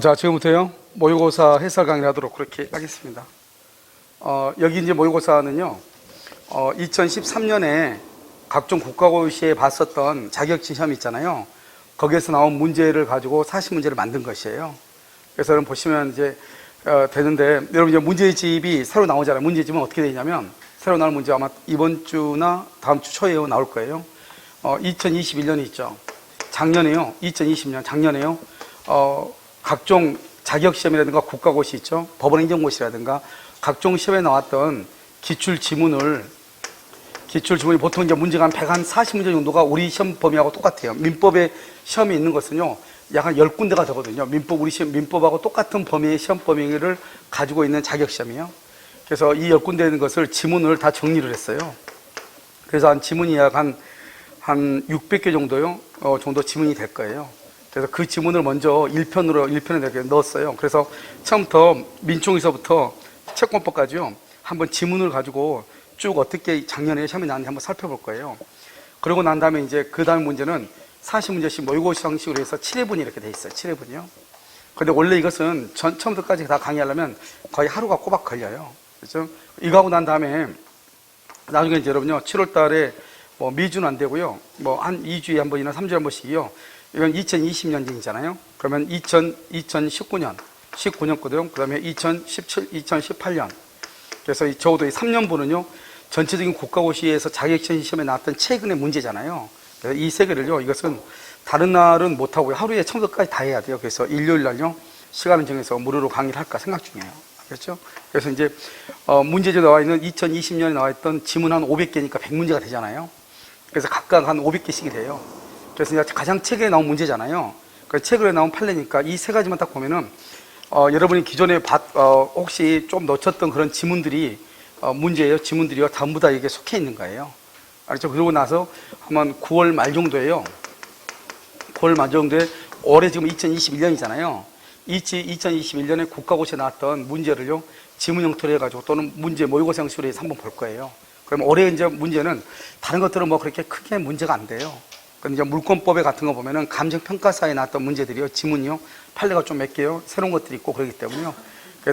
자, 지금부터요, 모의고사 해설 강의를 하도록 그렇게 하겠습니다. 여기 이제 모의고사는요, 2013년에 각종 국가고시에 봤었던 자격증 시험 있잖아요. 거기에서 나온 문제를 가지고 40문제를 만든 것이에요. 그래서 여러분 보시면 이제, 되는데, 여러분 이제 문제집이 새로 나오잖아요. 문제집은 어떻게 되냐면, 새로 나올 문제 아마 이번 주나 다음 주 초에 나올 거예요. 2021년이 있죠. 작년에요. 2020년, 작년에요. 각종 자격시험이라든가 국가고시 있죠. 법원행정고시라든가 각종 시험에 나왔던 기출지문이 보통 이제 문제가 한 140문제 정도가 우리 시험 범위하고 똑같아요. 민법에 시험이 있는 것은요, 약 한 10군데가 되거든요. 민법하고 똑같은 범위의 시험 범위를 가지고 있는 자격시험이에요. 그래서 이 10군데 있는 것을 지문을 다 정리를 했어요. 그래서 한 지문이 약 한 600개 정도요, 정도 지문이 될 거예요. 그래서 그 지문을 먼저 1편에 이렇게 넣었어요. 그래서 처음부터 민총에서부터 채권법까지요, 한번 지문을 가지고 쭉 어떻게 작년에 시험이 나왔는지 한번 살펴볼 거예요. 그러고 난 다음에 이제 그 다음 문제는 40문제씩 모의고시 형식으로 해서 7회분이 이렇게 돼 있어요. 7회분이요. 근데 원래 이것은 처음부터까지 다 강의하려면 거의 하루가 꼬박 걸려요. 그렇죠? 이거 하고 난 다음에 나중에 이제 여러분요, 7월 달에 뭐 매주는 안 되고요, 뭐 한 2주에 한 번이나 3주에 한 번씩이요. 이건 2020년이잖아요. 그러면 2019년 거든요. 그 다음에 2017, 2018년. 그래서 적어도 이 3년분은요, 전체적인 국가고시에서 자격증 시험에 나왔던 최근의 문제잖아요. 그래서 이 세 개를요, 이것은 다른 날은 못하고요, 하루에 처음부터까지 다 해야 돼요. 그래서 일요일 날요, 시간을 정해서 무료로 강의를 할까 생각 중이에요. 그렇죠? 그래서 이제, 문제지에 나와 있는 2020년에 나와 있던 지문 한 500개니까 100문제가 되잖아요. 그래서 각각 한 500개씩이 돼요. 그래서 이제 가장 최근에 나온 문제잖아요. 그 최근에 나온 판례니까 이 세 가지만 딱 보면은, 여러분이 기존에 혹시 좀 놓쳤던 그런 지문들이, 문제예요. 지문들이요. 전부 다 이게 속해 있는 거예요. 알죠? 그러고 나서 한번 9월 말 정도에요. 9월 말 정도에 올해 지금 2021년이잖아요. 2021년에 국가고시에 나왔던 문제를요, 지문 형태로 해가지고 또는 문제 모의고사 형식으로 해서 한번 볼 거예요. 그럼 올해 이제 문제는 다른 것들은 뭐 그렇게 크게 문제가 안 돼요. 근데 이제 물권법에 같은 거 보면은 감정평가사에 나왔던 문제들이요, 지문이요, 판례가 좀 몇 개요, 새로운 것들이 있고 그러기 때문에요.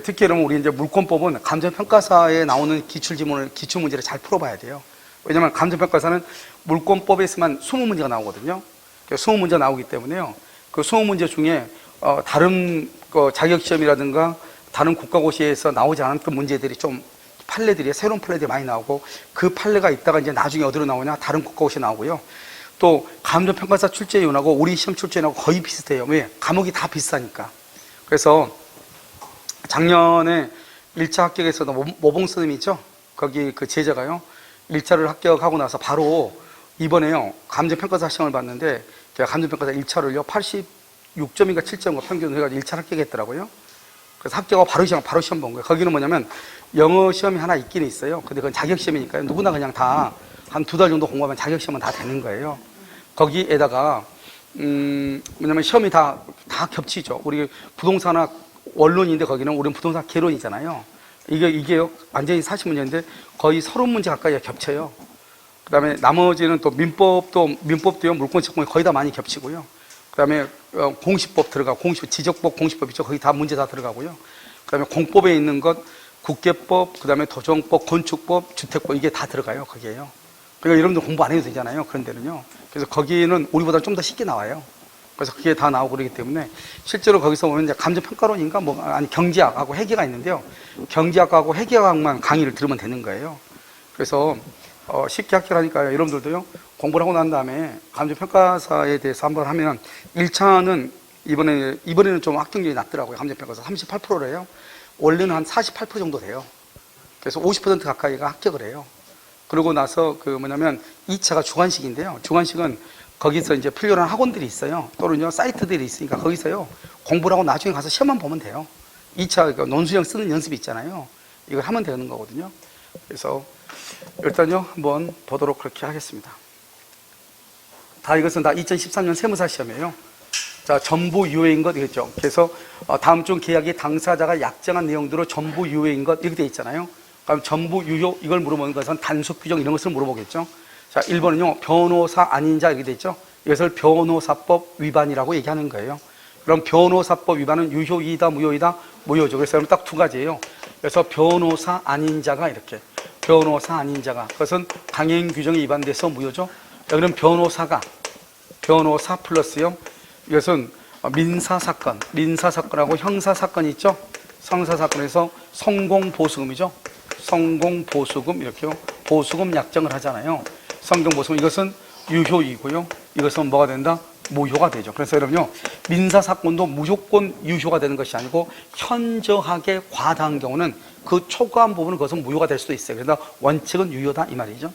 특히 여러분, 우리 이제 물권법은 감정평가사에 나오는 기출문제를 잘 풀어봐야 돼요. 왜냐면 감정평가사는 물권법에서만 20문제가 나오거든요. 20문제가 나오기 때문에요. 그 20문제 중에, 다른 자격시험이라든가 다른 국가고시에서 나오지 않았던 문제들이 좀 새로운 판례들이 많이 나오고, 그 판례가 있다가 이제 나중에 어디로 나오냐, 다른 국가고시에 나오고요. 또 감정평가사 출제위원하고 우리 시험 출제위원하고 거의 비슷해요. 왜? 과목이 다 비슷하니까. 그래서 작년에 1차 합격에서도 모봉 선생님 있죠? 거기 그 제자가요, 1차를 합격하고 나서 바로 이번에요, 감정평가사 시험을 봤는데, 제가 감정평가사 1차를요 86점인가 7점인가 평균을 해가지고 1차 합격했더라고요. 그래서 합격하고 바로 시험 본 거예요. 거기는 뭐냐면 영어 시험이 하나 있긴 있어요. 근데 그건 자격시험이니까요, 누구나 그냥 다 한 2달 정도 공부하면 자격시험은 다 되는 거예요. 거기에다가 뭐냐면 시험이 다 겹치죠. 우리 부동산학 원론인데 거기는 우리는 부동산 개론이잖아요. 이게 완전히 40문제인데 거의 30문제 가까이 겹쳐요. 그 다음에 나머지는 또 민법도요, 물권채권이 거의 다 많이 겹치고요. 그 다음에 공시법 들어가고, 지적법, 공시법 있죠. 거기 다 문제 다 들어가고요. 그 다음에 공법에 있는 것, 국계법, 그 다음에 도정법, 건축법, 주택법, 이게 다 들어가요. 거기에요. 그러니까 여러분들 공부 안 해도 되잖아요. 그런 데는요. 그래서 거기는 우리보다 좀 더 쉽게 나와요. 그래서 그게 다 나오고 그러기 때문에 실제로 거기서 보면 이제 감정평가론인가 아니 경제학하고 회계가 있는데요. 경제학하고 회계학만 강의를 들으면 되는 거예요. 그래서 쉽게 합격하니까요. 여러분들도요, 공부를 하고 난 다음에 감정평가사에 대해서 한번 하면 1차는 이번에는 좀 합격률이 낮더라고요. 감정평가사 38%래요. 원래는 한 48% 정도 돼요. 그래서 50% 가까이가 합격을 해요. 그러고 나서 2차가 주관식인데요. 주관식은 거기서 이제 필요한 학원들이 있어요. 또는요, 사이트들이 있으니까 거기서요, 공부를 하고 나중에 가서 시험만 보면 돼요. 2차 논술형 쓰는 연습이 있잖아요. 이걸 하면 되는 거거든요. 그래서 일단요, 한번 보도록 그렇게 하겠습니다. 이것은 다 2013년 세무사 시험이에요. 자, 전부 유효인 것 이랬죠. 그래서 다음 중 계약의 당사자가 약정한 내용대로 전부 유효인 것 이렇게 돼 있잖아요. 그럼 전부 유효 이걸 물어보는 것은 단속 규정 이런 것을 물어보겠죠. 자, 1번은요, 변호사 아닌 자 이렇게 돼 있죠. 이것을 변호사법 위반이라고 얘기하는 거예요. 그럼 변호사법 위반은 유효이다, 무효이다? 무효죠. 그래서 딱 두 가지예요. 그래서 변호사 아닌 자가 이렇게. 변호사 아닌 자가. 그것은 강행 규정에 위반돼서 무효죠. 여기는 변호사 플러스요. 이것은 민사사건하고 형사사건이 있죠. 형사사건에서 성공보수금이죠. 성공보수금 이렇게요. 보수금 약정을 하잖아요. 성공보수금 이것은 유효이고요. 이것은 뭐가 된다? 무효가 되죠. 그래서 여러분요, 민사사건도 무조건 유효가 되는 것이 아니고 현저하게 과다한 경우는 그 초과한 부분은 그것은 무효가 될 수도 있어요. 그래서 원칙은 유효다 이 말이죠.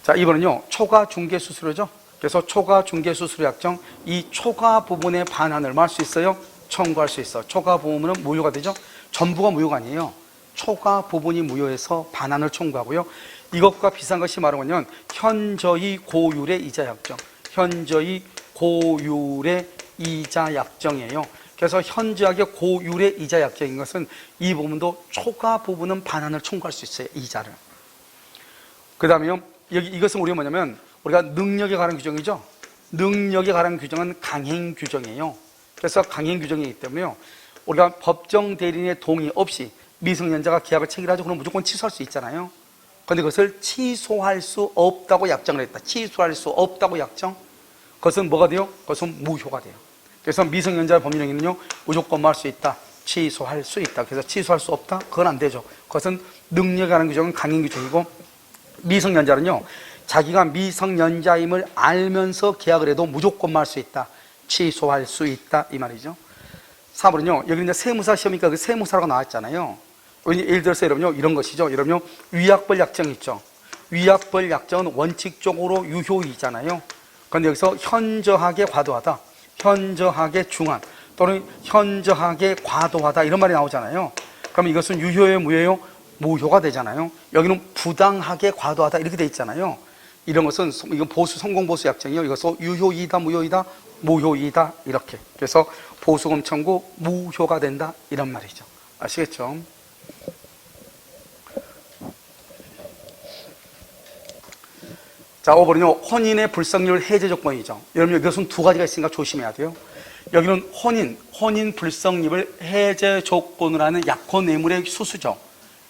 자, 이번은요, 초과중개수수료죠. 그래서 초과중개수수료 약정, 이 초과 부분의 반환을 얼마 할 수 있어요? 청구할 수 있어. 초과 부분은 무효가 되죠. 전부가 무효가 아니에요. 초과 부분이 무효해서 반환을 청구하고요. 이것과 비슷한 것이 말하면 현저히 고율의 이자 약정. 현저히 고율의 이자 약정이에요. 그래서 현저하게 고율의 이자 약정인 것은 이 부분도 초과 부분은 반환을 청구할 수 있어요. 이자를. 그 다음에요. 이것은 우리가 뭐냐면 우리가 능력에 관한 규정이죠. 능력에 관한 규정은 강행 규정이에요. 그래서 강행 규정이기 때문에요. 우리가 법정 대리인의 동의 없이 미성년자가 계약을 체결하죠. 그럼 무조건 취소할 수 있잖아요. 그런데 그것을 취소할 수 없다고 약정을 했다. 취소할 수 없다고 약정. 그것은 뭐가 돼요? 그것은 무효가 돼요. 그래서 미성년자 법률행위는요, 무조건 뭐 할 수 있다. 취소할 수 있다. 그래서 취소할 수 없다? 그건 안 되죠. 그것은 능력에 관한 규정은 강행 규정이고, 미성년자는요, 자기가 미성년자임을 알면서 계약을 해도 무조건 뭐 할 수 있다. 취소할 수 있다. 이 말이죠. 4번은요, 여기 이제 세무사 시험이니까 그 세무사라고 나왔잖아요. 예를 들어서 여러분요, 이런 것이죠. 여러분요, 위약벌 약정 있죠. 위약벌 약정은 원칙적으로 유효이잖아요. 그런데 여기서 현저하게 과도하다, 현저하게 중한, 또는 현저하게 과도하다 이런 말이 나오잖아요. 그럼 이것은 유효예요, 무효예요? 무효가 되잖아요. 여기는 부당하게 과도하다 이렇게 돼 있잖아요. 이런 것은 이건 성공보수 약정이요. 이것은 유효이다, 무효이다, 무효이다 이렇게. 그래서 보수금 청구 무효가 된다 이런 말이죠. 아시겠죠? 자, 5번은요, 혼인의 불성립을 해제 조건이죠. 여러분, 이것은 두 가지가 있으니까 조심해야 돼요. 여기는 혼인 불성립을 해제 조건으로 하는 약혼 뇌물의 수수죠.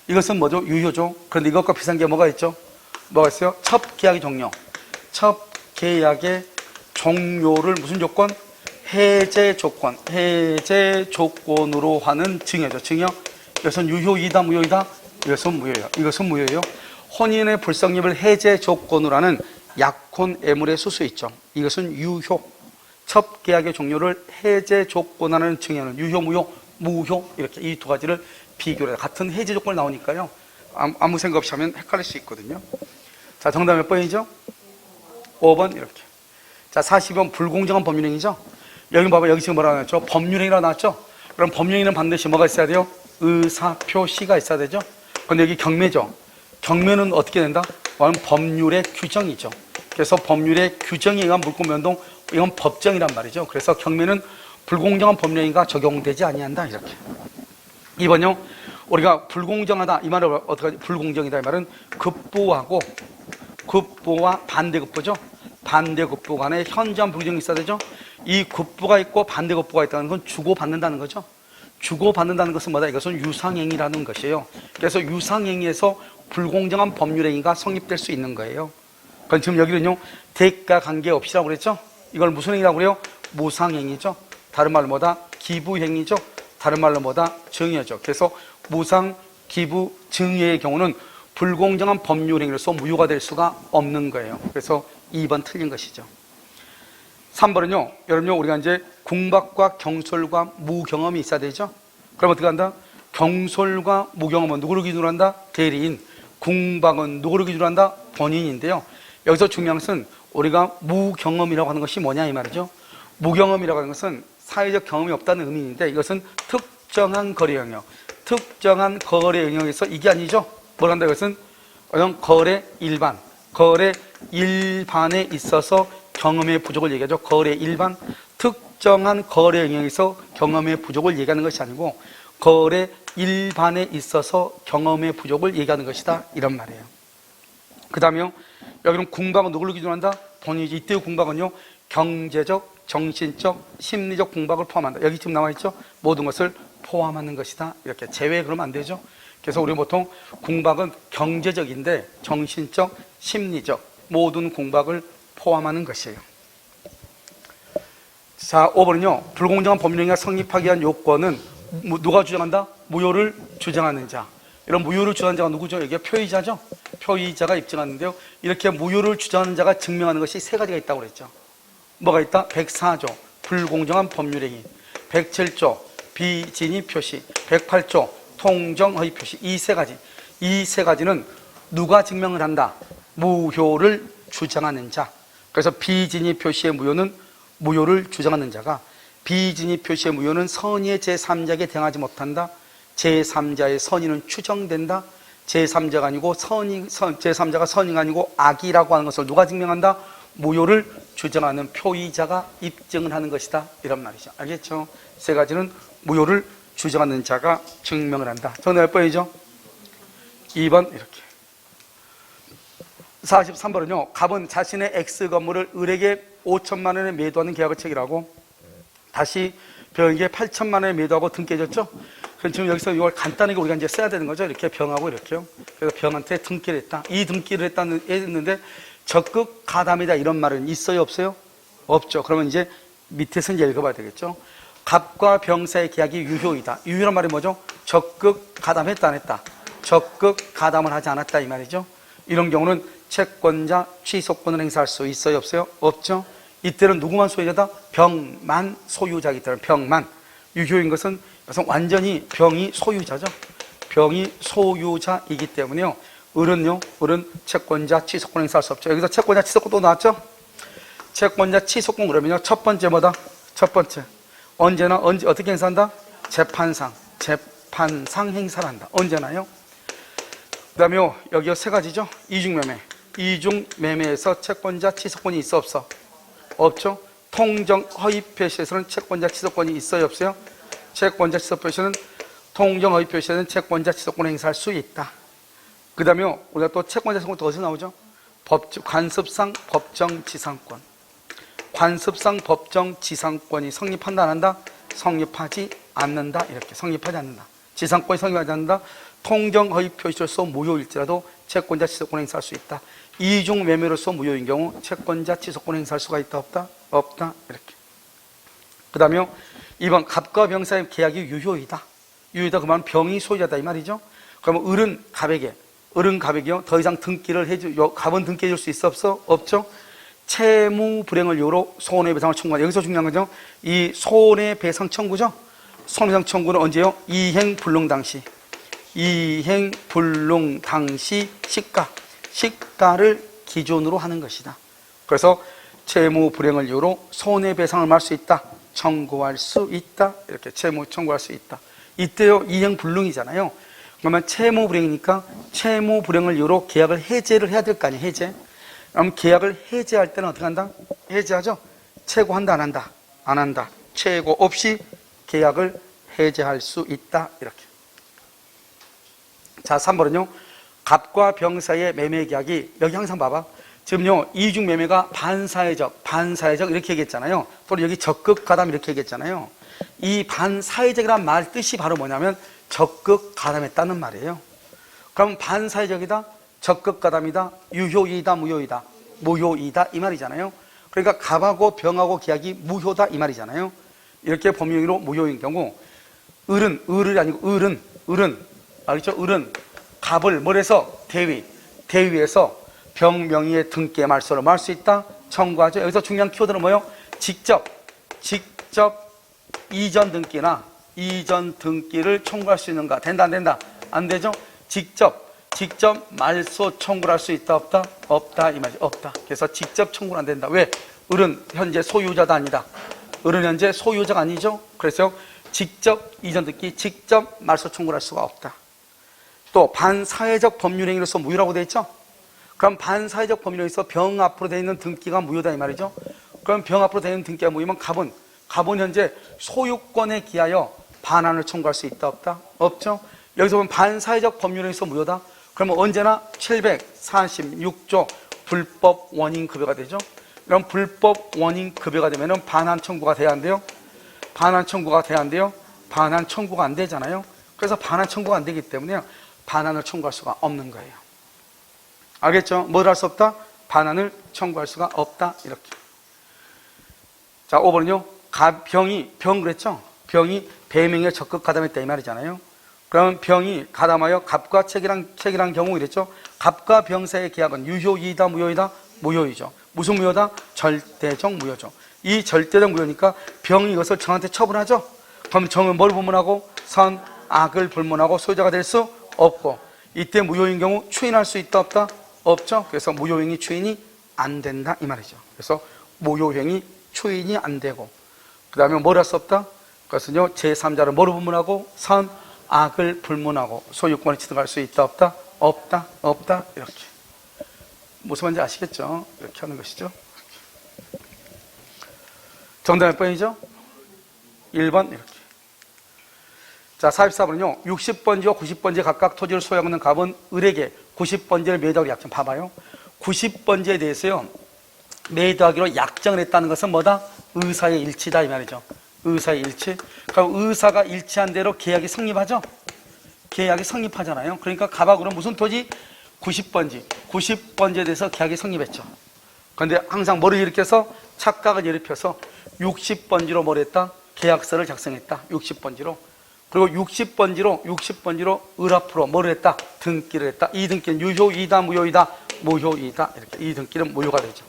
이것은 뭐죠? 유효죠. 그런데 이것과 비슷한 게 뭐가 있죠? 뭐가 있어요? 첫 계약의 종료. 첫 계약의 종료를 무슨 조건? 해제 조건. 해제 조건으로 하는 증여죠. 증여. 이것은 유효이다, 무효이다? 이것은 무효예요. 이것은 무효예요. 혼인의 불성립을 해제 조건으로 하는 약혼 애물의 수수 있죠. 이것은 유효. 첫 계약의 종료를 해제 조건으로 하는 증여는 유효, 무효, 무효. 이렇게 이 두 가지를 비교를 해요. 같은 해제 조건이 나오니까요. 아무 생각 없이 하면 헷갈릴 수 있거든요. 자, 정답 몇 번이죠? 5번 이렇게. 자, 40번 불공정한 법률행위죠. 여기 봐봐. 여기 지금 뭐라고 나왔죠? 법률행위라고 나왔죠? 그럼 법률행위는 반드시 뭐가 있어야 돼요? 의사표시가 있어야 되죠? 근데 여기 경매죠. 경매는 어떻게 된다? 법률의 규정이죠. 그래서 법률의 규정에 의한 물권변동, 이건 법정이란 말이죠. 그래서 경매는 불공정한 법률행위가 적용되지 아니한다 이렇게. 2번요. 우리가 불공정하다 이 말을 어떻게 하지? 불공정이다 이 말은 급부와 반대급부죠. 반대급부 간에 현저한 불공정이 있어야 되죠. 이 급부가 있고 반대급부가 있다는 건 주고받는다는 거죠. 주고받는다는 것은 뭐다? 이것은 유상행위라는 것이에요. 그래서 유상행위에서 불공정한 법률행위가 성립될 수 있는 거예요. 그럼 지금 여기는요, 대가 관계없이라고 그랬죠? 이걸 무슨 행위라고 그래요? 무상행위죠. 다른 말로 뭐다? 기부행위죠. 다른 말로 뭐다? 증여죠. 그래서 무상, 기부, 증여의 경우는 불공정한 법률행위로서 무효가 될 수가 없는 거예요. 그래서 2번 틀린 것이죠. 3번은요, 여러분요, 우리가 이제 궁박과 경솔과 무경험이 있어야 되죠? 그럼 어떻게 한다? 경솔과 무경험은 누구를 기준으로 한다? 대리인. 궁박은 누구를 기준으로 한다? 본인인데요. 여기서 중요한 것은 우리가 무경험이라고 하는 것이 뭐냐 이 말이죠. 무경험이라고 하는 것은 사회적 경험이 없다는 의미인데 이것은 특정한 거래 영역, 특정한 거래 영역에서 이게 아니죠. 뭘 한다? 이것은 거래 일반, 거래 일반에 있어서 경험의 부족을 얘기하죠. 거래 일반, 특정한 거래 영역에서 경험의 부족을 얘기하는 것이 아니고 거래 일반에 있어서 경험의 부족을 얘기하는 것이다 이런 말이에요. 그 다음에요, 여기는 궁박은 누구를 기준으로 한다? 본인이지. 이때의 궁박은요, 경제적 정신적, 심리적 공박을 포함한다. 여기 지금 나와 있죠? 모든 것을 포함하는 것이다. 이렇게 제외 그러면 안 되죠. 그래서 우리 보통 공박은 경제적인데 정신적, 심리적 모든 공박을 포함하는 것이에요. 자, 5번은요. 불공정한 법률행위가 성립하기 위한 요건은 누가 주장한다? 무효를 주장하는 자. 이런 무효를 주장하는 자가 누구죠? 여기가 표의자죠. 표의자가 입증하는데요. 이렇게 무효를 주장하는 자가 증명하는 것이 세 가지가 있다고 그랬죠. 뭐가 있다? 104조 불공정한 법률행위, 107조 비진위 표시, 108조 통정허위 표시. 이 세 가지. 이 세 가지는 누가 증명을 한다? 무효를 주장하는 자. 그래서 비진위 표시의 무효는 무효를 주장하는 자가, 비진위 표시의 무효는 선의의 제3자에게 대응하지 못한다. 제3자의 선의는 추정된다. 제3자가 아니고 제3자가 선의가 아니고 악이라고 하는 것을 누가 증명한다? 무효를 주장하는 표의자가 입증을 하는 것이다. 이런 말이죠. 알겠죠? 세 가지는 무효를 주장하는 자가 증명을 한다. 정답 몇 번이죠? 2번 이렇게. 43번은요. 갑은 자신의 X 건물을 을에게 5천만 원에 매도하는 계약을 체결하고 다시 병에게 8천만 원에 매도하고 등 깨졌죠? 그럼 지금 여기서 이걸 간단하게 우리가 이제 써야 되는 거죠. 이렇게 병하고 이렇게요. 그래서 병한테 등기를 했다. 이 등기를 했는데 적극 가담이다 이런 말은 있어요, 없어요? 없죠. 그러면 이제 밑에서 이제 읽어봐야 되겠죠. 갑과 병 사이의 계약이 유효이다. 유효란 말이 뭐죠? 적극 가담했다, 안 했다? 적극 가담을 하지 않았다 이 말이죠. 이런 경우는 채권자 취소권을 행사할 수 있어요, 없어요? 없죠. 이때는 누구만 소유자다? 병만 소유자이기 때문에 병만. 유효인 것은 완전히 병이 소유자죠. 병이 소유자이기 때문에요. 을은요, 을은 채권자 취소권 행사할 수 없죠. 여기서 채권자 취소권 또 나왔죠? 채권자 취소권 그러면요, 첫 번째 뭐다? 첫 번째. 언제나, 어떻게 행사한다? 재판상 행사를 한다. 언제나요? 그 다음에 여기가 세 가지죠? 이중매매. 이중매매에서 채권자 취소권이 있어, 없어? 없죠? 통정 허위 표시에서는 채권자 취소권이 있어요, 없어요? 채권자 취소 표시는 통정 허위 표시에는 채권자 취소권 행사할 수 있다. 그 다음에 우리가 또 채권자 취소권 또 어디서 나오죠? 관습상 법정지상권. 관습상 법정지상권이 성립한다, 안 한다? 성립하지 않는다. 이렇게 성립하지 않는다. 지상권이 성립하지 않는다. 통정 허위 표시로서 무효일지라도 채권자 취소권 행사할 수 있다. 이중 매매로서 무효인 경우 채권자 취소권 행사할 수가 있다, 없다? 없다. 이렇게. 그 다음에 2번 갑과 병 사이의 계약이 유효이다. 유효이다 그 말은 병이 소유자다 이 말이죠. 그러면 을은 갑에게요 더 이상 갑은 등기 해줄 수 있어, 없어? 없죠. 채무 불행을 이유로 손해배상을 청구한다. 여기서 중요한 거죠. 이 손해배상 청구죠. 손해배상 청구는 언제요? 이행불능 당시. 이행불능 당시 시가를 기준으로 하는 것이다. 그래서 채무 불행을 이유로 손해배상을 할 수 있다. 청구할 수 있다. 이렇게 채무 청구할 수 있다. 이때요 이행불능이잖아요. 그러면 채무 불행이니까 채무 불행을 이유로 계약을 해제를 해야 될 거 아니에요. 해제. 그럼 계약을 해제할 때는 어떻게 한다? 해제하죠. 최고한다, 안 한다? 안 한다. 최고 없이 계약을 해제할 수 있다. 이렇게. 자, 3번은요. 갑과 병 사이의 매매 계약이 여기 항상 봐봐. 지금요 이중 매매가 반사회적 이렇게 얘기했잖아요. 또 여기 적극 가담 이렇게 얘기했잖아요. 이 반사회적이란 말 뜻이 바로 뭐냐면 적극 가담했다는 말이에요. 그럼 반사회적이다, 적극 가담이다, 유효이다, 무효이다? 무효이다 이 말이잖아요. 그러니까 갑하고 병하고 계약이 무효다 이 말이잖아요. 이렇게 법령으로 무효인 경우 을이 아니고 을은 알겠죠? 을은 갑을 뭘해서 대위에서 병 명의의 등기의 말소를 할 수 있다. 청구하죠. 여기서 중요한 키워드는 뭐예요? 직접 이전 등기를 청구할 수 있는가? 된다, 안 된다? 안 되죠? 직접 말소 청구를 할 수 있다, 없다? 없다 이 말이죠. 없다. 그래서 직접 청구는 안 된다. 왜? 을은 현재 소유자도 아니다. 을은 현재 소유자가 아니죠. 그래서 직접 이전 등기, 직접 말소 청구를 할 수가 없다. 또 반사회적 법률행위로서 무효라고 되어 있죠. 그럼 반사회적 법률에서 병 앞으로 되어 있는 등기가 무효다 이 말이죠. 그럼 병 앞으로 되어 있는 등기가 무효면 갑은 현재 소유권에 기하여 반환을 청구할 수 있다, 없다? 없죠. 여기서 보면 반사회적 법률에서 무효다. 그러면 언제나 746조 불법 원인 급여가 되죠. 이런 불법 원인 급여가 되면은 반환 청구가 돼야 한대요. 반환 청구가 돼야 한대요. 반환 청구가 안 되잖아요. 그래서 반환 청구가 안 되기 때문에 반환을 청구할 수가 없는 거예요. 알겠죠? 뭘 할 수 없다? 반환을 청구할 수가 없다. 이렇게. 자, 5번은요. 병 그랬죠? 병이 배명에 적극 가담했다 이 말이잖아요. 그러면 병이 가담하여 갑과 책이란 경우 이랬죠? 갑과 병 사이의 계약은 유효이다, 무효이다? 무효이죠. 무슨 무효다? 절대적 무효죠. 이 절대적 무효니까 병이 이것을 정한테 처분하죠? 그럼 정은 뭘 불문하고? 선, 악을 불문하고 소유자가 될 수 없고, 이때 무효인 경우 추인할 수 있다, 없다? 없죠. 그래서 무효행위 추인이 안 된다 이 말이죠. 그래서 무효행위 추인이 안 되고, 그 다음에 뭘 할 수 없다? 그것은요, 제3자를 뭐로 불문하고? 선, 악을 불문하고 소유권을 취득할 수 있다, 없다? 없다, 없다. 이렇게. 무슨 말인지 아시겠죠? 이렇게 하는 것이죠. 정답 몇 번이죠? 1번 이렇게. 자, 44번은요. 60번지와 90번지 각각 토지를 소유하고 있는 갑은 을에게 90번지를 매도하기로 약정. 봐봐요. 90번지에 대해서요. 매도하기로 약정을 했다는 것은 뭐다? 의사의 일치다 이 말이죠. 의사의 일치. 그럼 의사가 일치한 대로 계약이 성립하죠? 계약이 성립하잖아요. 그러니까 갑하고는 무슨 토지? 90번지. 90번지에 대해서 계약이 성립했죠. 그런데 항상 뭐를 일으켜서? 착각을 일으켜서 60번지로 뭘 했다? 계약서를 작성했다. 60번지로. 그리고 60번지로 을 앞으로 뭐를 했다? 등기를 했다. 이 등기는 유효이다, 무효이다? 무효이다. 이렇게. 이 등기는 무효가 되죠.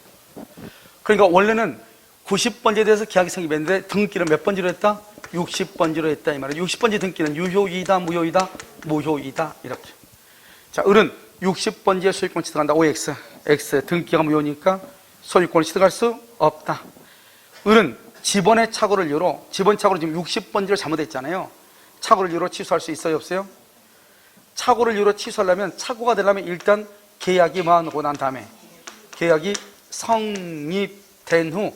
그러니까 원래는 90번지에 대해서 계약이 성립했는데 등기를 몇 번지로 했다? 60번지로 했다 이 말이에요. 60번지 등기는 유효이다, 무효이다? 무효이다. 이렇게. 자, 을은 60번지에 소유권 취득한다. OX. X. 등기가 무효니까 소유권을 취득할 수 없다. 을은 지번의 착오를 이유로, 지번 착오로 지금 60번지를 잘못했잖아요. 착오를 이유로 취소할 수 있어요, 없어요? 착오를 이유로 취소하려면, 착오가 되려면 일단 계약이 뭐하고 난 다음에 계약이 성립된 후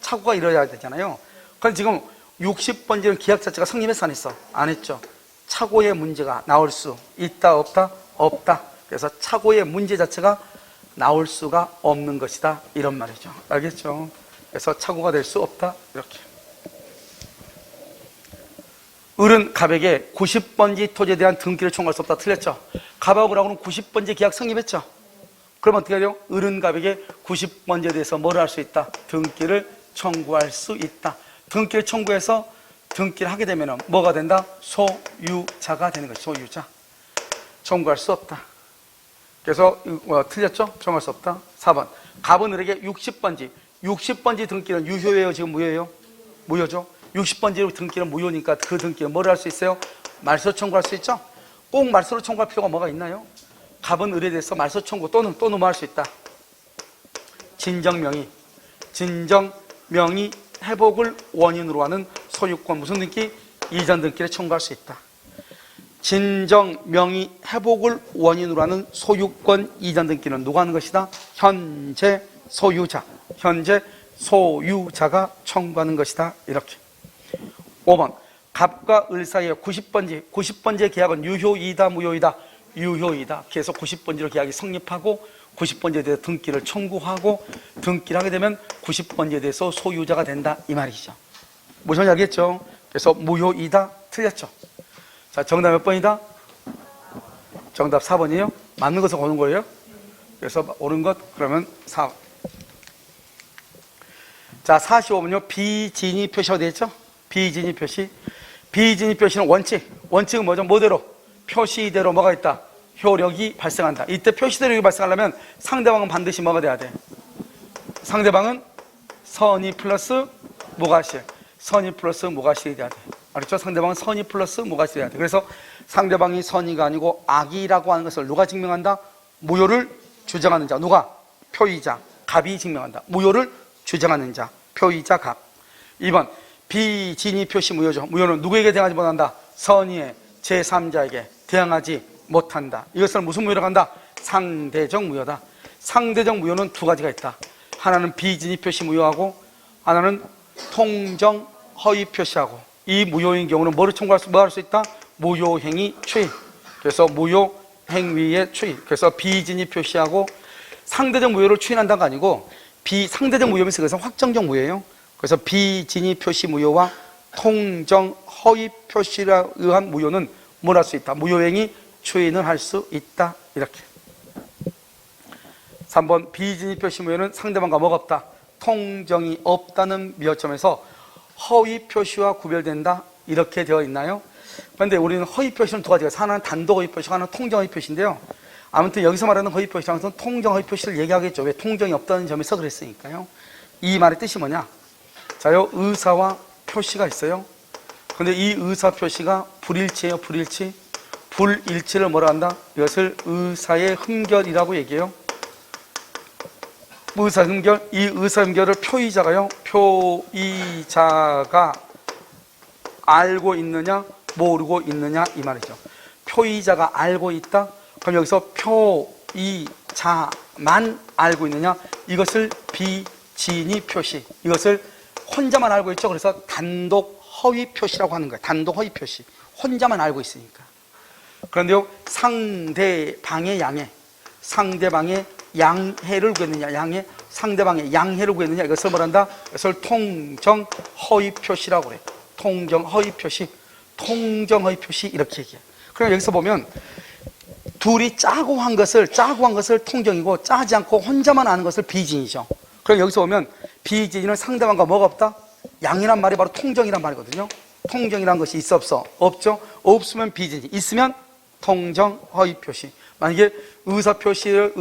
착오가 이루어져야 되잖아요. 그럼 지금 60번지는 계약 자체가 성립했어, 안 했어? 안 했죠. 착오의 문제가 나올 수 있다, 없다? 없다. 그래서 착오의 문제 자체가 나올 수가 없는 것이다, 이런 말이죠. 알겠죠? 그래서 착오가 될 수 없다, 이렇게. 을은 갑에게 90번지 토지에 대한 등기를 청구할 수 없다. 틀렸죠? 갑하고 을하고는 90번지 계약 성립했죠? 그럼 어떻게 해요? 을은 갑에게 90번지에 대해서 뭘 할 수 있다? 등기를 청구할 수 있다. 등기를 청구해서 등기를 하게 되면 뭐가 된다? 소유자가 되는 거죠. 소유자. 청구할 수 없다. 그래서 틀렸죠? 청구할 수 없다. 4번. 갑은 을에게 60번지 등기는 유효예요? 지금 무효예요? 무효죠? 60번지 등기는 무효니까 그 등기는 뭘 할 수 있어요? 말소 청구할 수 있죠? 꼭 말소로 청구할 필요가 뭐가 있나요? 갑은 을에 대해서 말소 청구 또는 뭐 할 수 있다? 진정명의 회복을 원인으로 하는 소유권 무슨 등기? 이전 등기를 청구할 수 있다. 진정명의 회복을 원인으로 하는 소유권 이전 등기는 누가 하는 것이다? 현재 소유자가 청구하는 것이다. 이렇게. 5번. 갑과 을 사이에 90번지의 계약은 유효이다, 무효이다? 유효이다. 그래서 90번지로 계약이 성립하고 90번지에 대해서 등기를 청구하고 등기를 하게 되면 90번지에 대해서 소유자가 된다 이 말이죠. 무슨 말인지 알겠죠? 그래서 무효이다. 틀렸죠? 자, 정답 몇 번이다? 정답 4번이에요. 맞는 것을 고른 거예요. 그래서 옳은 것 그러면 4번. 자, 45번요. 비진이 표시가 되어 있죠? 비진이 표시. 비진이 표시는 원칙은 뭐죠? 뭐대로? 표시대로 뭐가 있다? 효력이 발생한다. 이때 표시대로 발생하려면 상대방은 반드시 뭐가 돼야 돼? 상대방은 선의 플러스 무과실. 선의 플러스 무과실이 돼야 돼. 알겠죠? 상대방은 선의 플러스 무과실이 돼야 돼. 그래서 상대방이 선의가 아니고 악이라고 하는 것을 누가 증명한다? 무효를 주장하는 자. 누가? 표의자. 갑이 증명한다. 무효를 주장하는 자. 표의자 갑. 2번. 비진의 표시 무효죠. 무효는 누구에게 대항하지 못한다? 선의의 제3자에게 대항하지 못한다. 이것을 무슨 무효라고 한다? 상대적 무효다. 상대적 무효는 두 가지가 있다. 하나는 비진의 표시 무효하고 하나는 통정 허위 표시하고. 이 무효인 경우는 뭐를 할 수 있다? 무효행위 추인. 그래서 무효행위의 추인. 그래서 비진의 표시하고 상대적 무효를 추인한다가 아니고 상대적 무효면서 그것은 확정적 무효예요. 그래서 비진위 표시 무효와 통정 허위 표시에 의한 무효는 뭘 할 수 있다? 무효행위 추인을 할 수 있다. 이렇게. 3번 비진위 표시 무효는 상대방과 뭐가 없다? 통정이 없다는 미호점에서 허위 표시와 구별된다. 이렇게 되어 있나요? 그런데 우리는 허위 표시는 두 가지가 있어요. 하나는 단독 허위 표시가 하나는 통정 허위 표시인데요. 아무튼 여기서 말하는 허위 표시라는 것은 통정 허위 표시를 얘기하겠죠. 왜? 통정이 없다는 점에서 그랬으니까요. 이 말의 뜻이 뭐냐? 자요, 의사와 표시가 있어요. 근데 이 의사 표시가 불일치예요. 불일치. 불일치를 뭐라 한다? 이것을 의사의 흠결이라고 얘기해요. 의사 흠결. 이 의사 흠결을 표의자가요. 표의자가 알고 있느냐 모르고 있느냐 이 말이죠. 표의자가 알고 있다. 그럼 여기서 표의자만 알고 있느냐? 이것을 비진위 표시. 이것을 혼자만 알고 있죠. 그래서 단독 허위 표시라고 하는 거예요. 단독 허위 표시. 혼자만 알고 있으니까. 그런데요, 상대방의 양해를 구했느냐, 상대방의 양해를 구했느냐, 이것을 뭐란다? 이것을 통정 허위 표시라고 그래요. 통정 허위 표시, 이렇게 얘기해요. 그럼 여기서 보면 둘이 짜고 한 것을 통정이고, 짜지 않고 혼자만 아는 것을 비진이죠. 그럼 여기서 보면 비진이는 상대방과 뭐가 없다? 양이란 말이 바로 통정이란 말이거든요. 통정이란 것이 있어 없어? 없죠. 없으면 비진이, 있으면 통정 허위 표시. 만약에 의사 표시의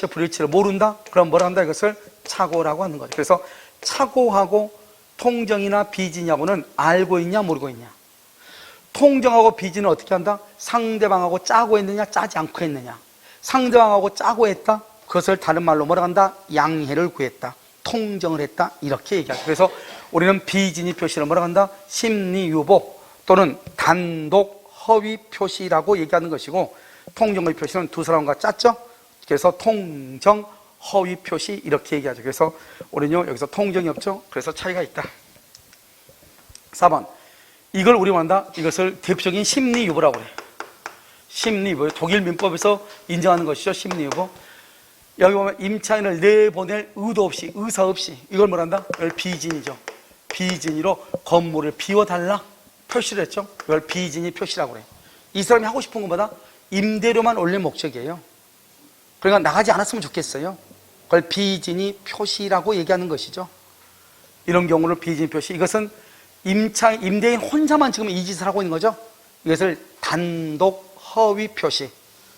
불일치를 모른다? 그럼 뭐라 한다? 이것을 착오라고 하는 거죠. 그래서 착오하고 통정이나 비진이하고는 알고 있냐 모르고 있냐. 통정하고 비진은 어떻게 한다? 상대방하고 짜고 했느냐 짜지 않고 했느냐. 상대방하고 짜고 했다? 그것을 다른 말로 뭐라 한다? 양해를 구했다, 통정을 했다, 이렇게 얘기하죠. 그래서 우리는 비진위 표시를 뭐라 한다? 심리유보 또는 단독 허위 표시라고 얘기하는 것이고, 통정 허위 표시는 두 사람과 짰죠? 그래서 통정 허위 표시 이렇게 얘기하죠. 그래서 우리는요 여기서 통정이 없죠. 그래서 차이가 있다. 4번 이걸 우리 뭐한다? 이것을 대표적인 심리유보라고 그래. 심리유보, 독일 민법에서 인정하는 것이죠. 심리유보. 여기 보면 임차인을 내보낼 의도 없이, 의사 없이, 이걸 뭐란다? 이걸 비진이죠. 비진이로 건물을 비워달라 표시를 했죠. 이걸 비진이 표시라고 그래. 이 사람이 하고 싶은 것보다 임대료만 올릴 목적이에요. 그러니까 나가지 않았으면 좋겠어요. 그걸 비진이 표시라고 얘기하는 것이죠. 이런 경우를 비진이 표시. 이것은 임대인 혼자만 지금 이 짓을 하고 있는 거죠. 이것을 단독 허위 표시.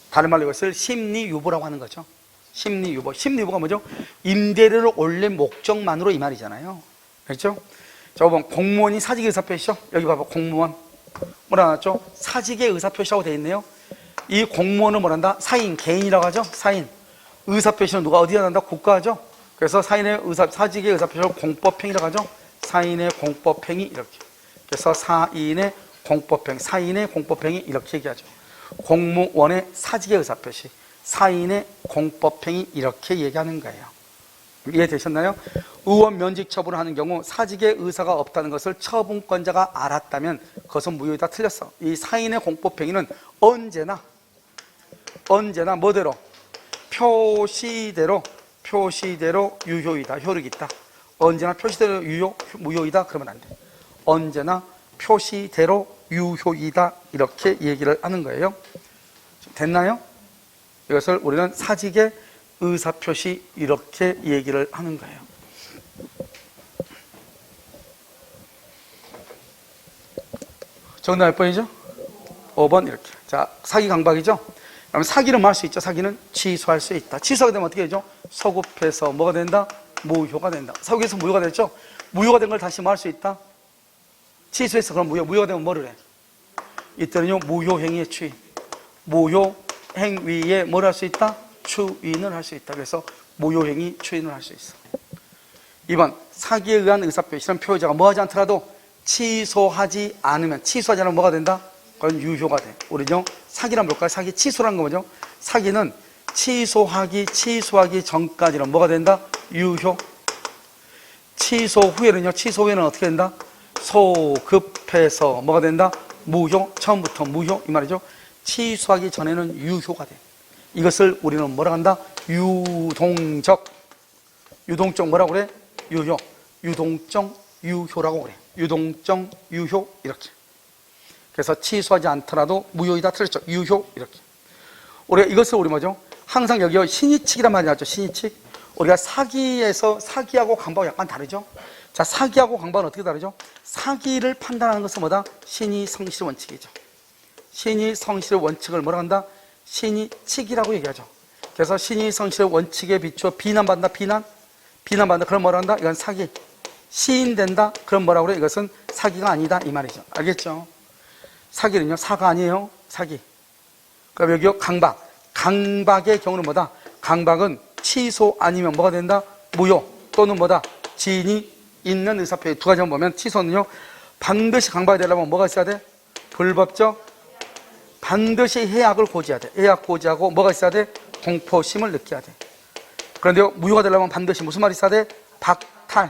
다른 말로 이것을 심리유보라고 하는 거죠. 심리유보. 심리유보가 뭐죠? 임대료를 올릴 목적만으로 이 말이잖아요. 그렇죠? 자, 5번 공무원이 사직의 의사표시죠. 여기 봐봐. 공무원. 뭐라 하죠? 사직의 의사표시라고 되어 있네요. 이 공무원은 뭐란다? 사인, 개인이라고 하죠. 사인. 의사표시는 누가 어디다 한다? 국가죠. 그래서 사직의 의사표시를 공법행위라고 하죠. 사인의 공법행위 이렇게. 그래서 사인의 공법행위 이렇게 얘기하죠. 공무원의 사직의 의사표시, 사인의 공법행위 이렇게 얘기하는 거예요. 이해되셨나요? 의원 면직 처분을 하는 경우 사직의 의사가 없다는 것을 처분권자가 알았다면 그것은 무효이다. 틀렸어. 이 사인의 공법행위는 언제나 뭐대로? 표시대로 유효이다. 효력이 있다. 언제나 표시대로 무효이다. 그러면 안 돼. 언제나 표시대로 유효이다. 이렇게 얘기를 하는 거예요. 됐나요? 이것을 우리는 사직의 의사표시 이렇게 얘기를 하는 거예요. 정답 몇 번이죠? 5번 이렇게. 자, 사기 강박이죠? 그럼 사기는 뭐 할 수 있죠? 사기는 취소할 수 있다. 취소가 되면 어떻게 되죠? 소급해서 뭐가 된다? 무효가 된다. 소급해서 무효가 됐죠? 무효가 된 걸 다시 뭐 할 수 있다? 취소해서 그럼 무효가 되면 뭐를 해? 이때는요 무효행위의 추인, 무효행위에 뭘 할 수 있다? 추인을 할 수 있다. 그래서 무효행위 추인을 할 수 있어. 2번 사기에 의한 의사표시는 표의자가 뭐하지 않더라도 취소하지 않으면 뭐가 된다? 그건 유효가 돼. 우리요 사기란 뭘까요? 사기 취소라는 거 뭐죠? 사기는 취소하기 전까지는 뭐가 된다? 유효. 취소 후에는 어떻게 된다? 소급해서 뭐가 된다? 무효. 처음부터 무효 이 말이죠. 취소하기 전에는 유효가 돼. 이것을 우리는 뭐라 한다? 유동적 유동적 뭐라고 그래? 유효. 유동적 유효라고 그래. 유동적 유효 이렇게. 그래서 취소하지 않더라도 무효이다 틀렸죠. 유효 이렇게. 우리가 이것을 우리 뭐죠? 항상 여기 신의칙이란 말이 나왔죠. 신의칙. 우리가 사기에서 사기하고 강박은 약간 다르죠. 자, 사기하고 강박은 어떻게 다르죠? 사기를 판단하는 것은 뭐다? 신의성실 원칙이죠. 신의성실 원칙을 뭐라 한다? 신의칙이라고 얘기하죠. 그래서 신의성실 원칙에 비추어 비난받는다. 비난받는다. 그럼 뭐라 한다? 이건 사기. 시인된다. 그럼 뭐라고 그래? 이것은 사기가 아니다 이 말이죠. 알겠죠? 사기는요 사가 아니에요. 사기. 그럼 여기요 강박. 강박의 경우는 뭐다? 강박은 취소 아니면 뭐가 된다? 무효 또는 뭐다? 지인이 있는 의사표시. 두 가지만 보면 취소는요 반드시 강박이 되려면 뭐가 있어야 돼? 불법적 반드시 해악을 고지해야 돼. 해악 고지하고 뭐가 있어야 돼? 공포심을 느껴야 돼. 그런데요 무효가 되려면 반드시 무슨 말이 있어야 돼? 박탈.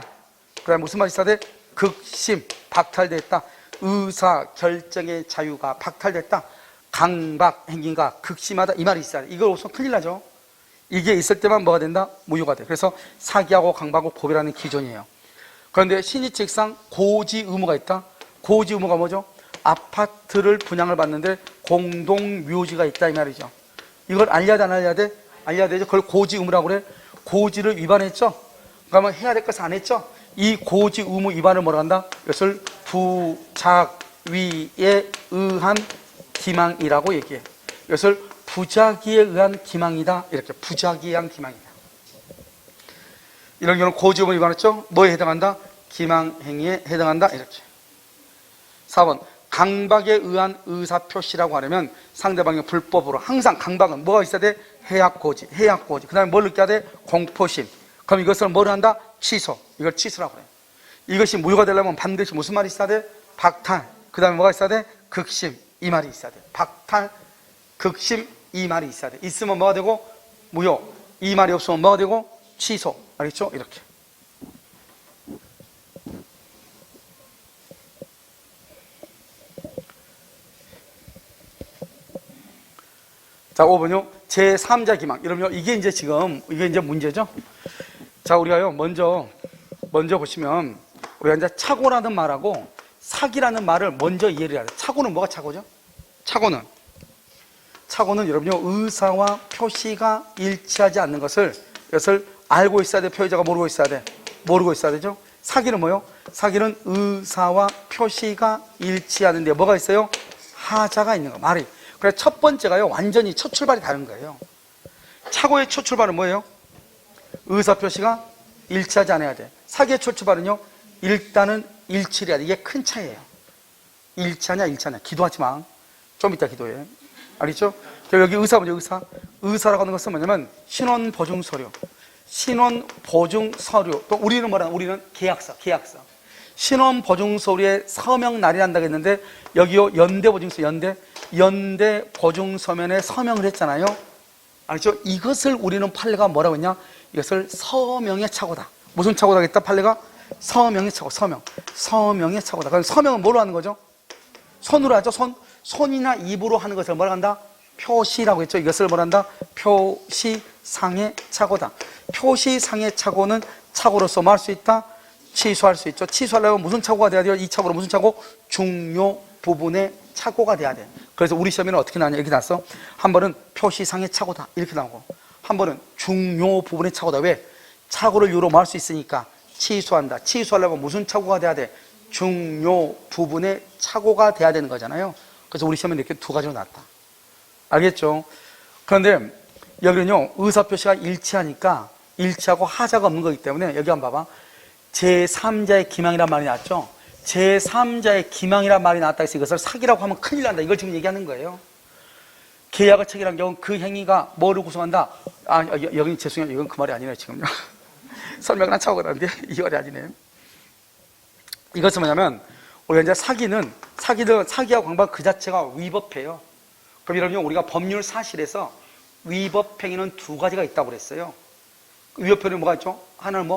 그다음에 무슨 말이 있어야 돼? 극심. 박탈됐다. 의사 결정의 자유가 박탈됐다. 강박 행위가 극심하다 이 말이 있어야 돼. 이걸 우선 큰일 나죠. 이게 있을 때만 뭐가 된다? 무효가 돼. 그래서 사기하고 강박을 구별하는 기준이에요. 그런데 신의칙상 고지 의무가 있다. 고지 의무가 뭐죠? 아파트를 분양을 받는데 공동묘지가 있다 이 말이죠. 이걸 알려야 돼 안 알려야 돼? 알려야 되죠. 그걸 고지 의무라고 그래. 고지를 위반했죠. 그러면 해야 될 것을 안 했죠. 이 고지 의무 위반을 뭐라 한다? 이것을 부작위에 의한 기망이라고 얘기해. 이것을 부작위에 의한 기망이다. 이렇게 부작위에 의한 기망이다. 이런 경우는 고지 의무 위반했죠. 뭐에 해당한다? 기망행위에 해당한다. 이렇게. 4번 강박에 의한 의사표시라고 하려면 상대방의 불법으로 항상 강박은 뭐가 있어야 돼? 해악고지. 그 다음에 뭘 느껴야 돼? 공포심. 그럼 이것을 뭘 한다? 취소. 이걸 취소라고 그래. 이것이 무효가 되려면 반드시 무슨 말이 있어야 돼? 박탈. 그 다음에 뭐가 있어야 돼? 극심. 이 말이 있어야 돼. 박탈, 극심 이 말이 있어야 돼. 있으면 뭐가 되고? 무효. 이 말이 없으면 뭐가 되고? 취소. 알겠죠? 이렇게. 자, 5번요. 제3자 기망. 이러면 이게 이제 지금, 이게 이제 문제죠? 자, 우리가요, 먼저 보시면, 우리가 이제 착오라는 말하고 사기라는 말을 먼저 이해를 해야 돼. 착오는 뭐가 착오죠? 착오는 여러분요, 의사와 표시가 일치하지 않는 이것을 알고 있어야 돼? 표의자가 모르고 있어야 돼? 모르고 있어야 되죠? 사기는 뭐요? 사기는 의사와 표시가 일치하는데 뭐가 있어요? 하자가 있는 거, 말이. 그래서 첫 번째가요, 완전히 첫 출발이 다른 거예요. 착오의 첫 출발은 뭐예요? 의사표시가 일치하지 않아야 돼. 사기의 첫 출발은요, 일단은 일치를 해야 돼. 이게 큰 차이예요. 일치하냐, 기도하지 마. 좀 이따 기도해. 알겠죠? 여기 의사 뭐죠, 의사? 의사라고 하는 것은 뭐냐면, 신원보증서류. 또 우리는 뭐라, 우리는 계약서. 신원보증서류에 서명 날인한다고 했는데, 여기요, 연대보증서, 연대보증서면에 서명을 했잖아요. 알죠? 이것을 우리는 판례가 뭐라고 했냐? 이것을 서명의 착오다. 무슨 착오다 했다? 판례가 서명의 착오, 서명의 착오다. 그럼 서명은 뭐로 하는 거죠? 손으로 하죠. 손이나 입으로 하는 것을 뭐라 한다? 표시라고 했죠. 이것을 뭐라 한다? 표시상의 착오다. 표시상의 착오는 착오로서 뭐 할 수 있다? 취소할 수 있죠. 취소하려면 무슨 착오가 돼야 돼요? 이 착오로 무슨 착오? 중요 부분의 착오가 돼야 돼. 그래서 우리 시험에는 어떻게 나왔냐? 이렇게 나왔어. 한 번은 표시상의 착오다. 이렇게 나오고, 한 번은 중요 부분의 착오다. 왜? 착오를 이유로 뭐 할 수 있으니까 취소한다. 취소하려면 무슨 착오가 돼야 돼? 중요 부분의 착오가 돼야 되는 거잖아요. 그래서 우리 시험에는 이렇게 두 가지로 나왔다. 알겠죠? 그런데 여기는요, 의사표시가 일치하니까 일치하고 하자가 없는 거기 때문에 여기 한번 봐봐. 제3자의 기망이란 말이 나왔죠? 제3자의 기망이란 말이 나왔다 해서 이것을 사기라고 하면 큰일 난다. 이걸 지금 얘기하는 거예요. 계약을 체결한 경우 그 행위가 뭐를 구성한다? 여기 죄송해요. 이건 그 말이 아니네요, 지금요. 설명을 한 차고 그러는데 이 말이 아니네요. 이것은 뭐냐면, 우리가 이제 사기하고 강박 그 자체가 위법해요. 그럼 여러분, 우리가 법률 사실에서 위법행위는 두 가지가 있다고 그랬어요. 위법행위는 뭐가 있죠? 하나는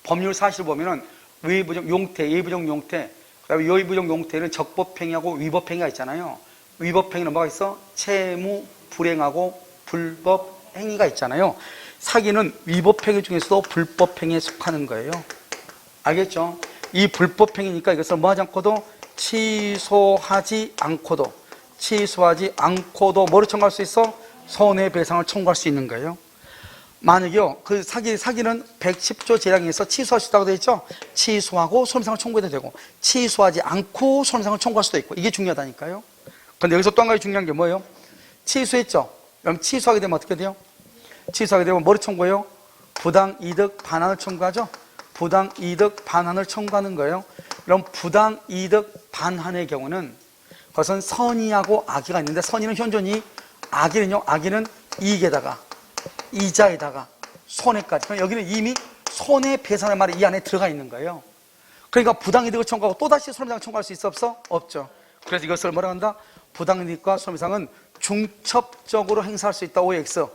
법률 사실 보면은 외부적 용태, 예부적 용태, 그 다음에 여의부적 용태는 적법행위하고 위법행위가 있잖아요. 위법행위는 뭐가 있어? 채무 불행하고 불법행위가 있잖아요. 사기는 위법행위 중에서도 불법행위에 속하는 거예요. 알겠죠? 이 불법행위니까 이것을 뭐 하지 않고도 취소하지 않고도 뭐를 청구할 수 있어? 손해배상을 청구할 수 있는 거예요. 만약에요, 그 사기는 110조 재량에서 취소할 수 있다고 되어 있죠? 취소하고 손해배상을 청구해도 되고, 취소하지 않고 손해배상을 청구할 수도 있고, 이게 중요하다니까요. 근데 여기서 또 한 가지 중요한 게 뭐예요? 취소했죠? 그럼 취소하게 되면 어떻게 돼요? 취소하게 되면 뭐를 청구해요? 부당이득 반환을 청구하죠? 부당이득 반환을 청구하는 거예요. 그럼 부당이득 반환의 경우는 그것은 선의하고 악의가 있는데, 선의는 현존이, 악의는 이익에다가 이자에다가 손해까지. 그럼 여기는 이미 손해배상의 말이 이 안에 들어가 있는 거예요. 그러니까 부당이득을 청구하고 또다시 손해배상을 청구할 수 있어 없어? 없죠. 그래서 이것을 뭐라 한다? 부당이득과 손해배상은 중첩적으로 행사할 수 있다. OX.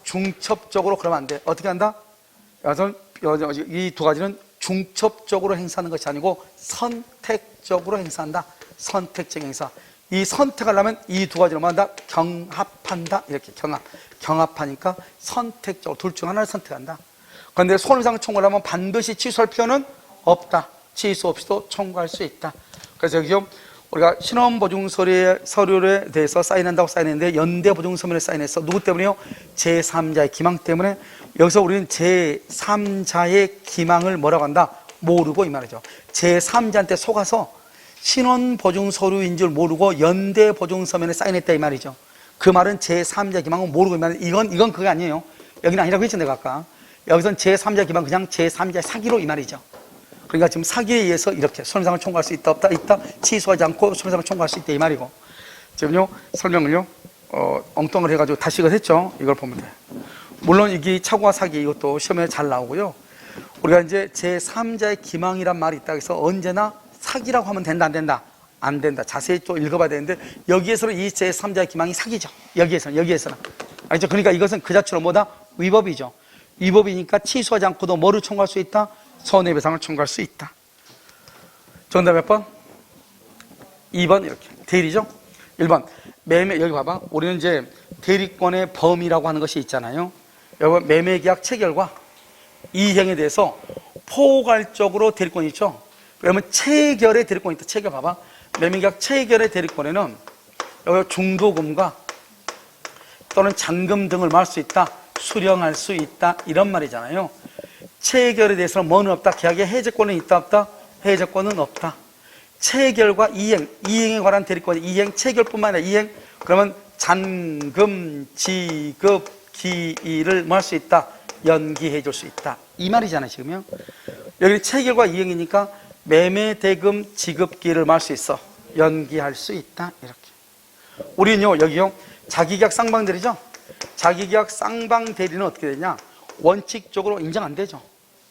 중첩적으로 그러면 안 돼. 어떻게 한다? 이 두 가지는 중첩적으로 행사하는 것이 아니고 선택적으로 행사한다. 선택적 행사. 이 선택하려면 이 두 가지로 뭐 한다? 경합한다. 이렇게 경합하니까 선택적으로 둘 중 하나를 선택한다. 그런데 손해배상 청구를 하면 반드시 취소할 필요는 없다. 취소 없이도 청구할 수 있다. 그래서 여기요, 우리가 신원보증 서류에 대해서 사인한다고 사인했는데 연대보증서면에 사인했어. 누구 때문에요? 제3자의 기망 때문에. 여기서 우리는 제3자의 기망을 뭐라고 한다? 모르고, 이 말이죠. 제3자한테 속아서 신원보증 서류인 줄 모르고 연대보증서면에 사인했다, 이 말이죠. 그 말은 제3자 기망은 모르고, 이 말은 이건 그게 아니에요. 여기는 아니라고 했죠, 내가 아까. 여기선 제3자 기망 그냥 제3자의 사기로, 이 말이죠. 그러니까 지금 사기에 의해서 이렇게 손해배상을 청구할 수 있다, 없다, 있다. 취소하지 않고 손해배상을 청구할 수 있다, 이 말이고. 지금요, 설명을요, 엉뚱을 해가지고 다시 이걸 했죠. 이걸 보면 돼. 물론 이게 착오와 사기, 이것도 시험에 잘 나오고요. 우리가 이제 제3자의 기망이란 말이 있다 해서 언제나 사기라고 하면 된다, 안 된다? 안 된다. 자세히 또 읽어봐야 되는데, 여기에서는 이 제3자의 기망이 사기죠. 여기에서는. 알죠? 그러니까 이것은 그 자체로 뭐다? 위법이죠. 위법이니까 취소하지 않고도 뭐를 청구할 수 있다? 손해배상을 청구할 수 있다. 정답 몇 번? 2번 이렇게. 대리죠? 1번. 매매, 여기 봐봐. 우리는 이제 대리권의 범위라고 하는 것이 있잖아요. 여러분, 매매계약 체결과 이행에 대해서 포괄적으로 대리권이 있죠? 그러면 체결의 대리권이 있다. 체결 봐봐. 매매계약 체결의 대리권에는 여기 중도금과 또는 잔금 등을 말 수 있다. 수령할 수 있다. 이런 말이잖아요. 체결에 대해서는 뭐는 없다? 계약의 해제권은 있다, 없다? 해제권은 없다. 체결과 이행에 관한 대리권, 이행, 체결뿐만 아니라 이행, 그러면 잔금, 지급, 기일을 뭐 할 수 있다? 연기해 줄 수 있다. 이 말이잖아요, 지금요. 여기 체결과 이행이니까 매매, 대금, 지급, 기일을 말 수 있어. 연기할 수 있다. 이렇게. 우리는요, 여기요, 자기계약 쌍방대리죠? 자기계약 쌍방대리는 어떻게 되냐? 원칙적으로 인정 안 되죠.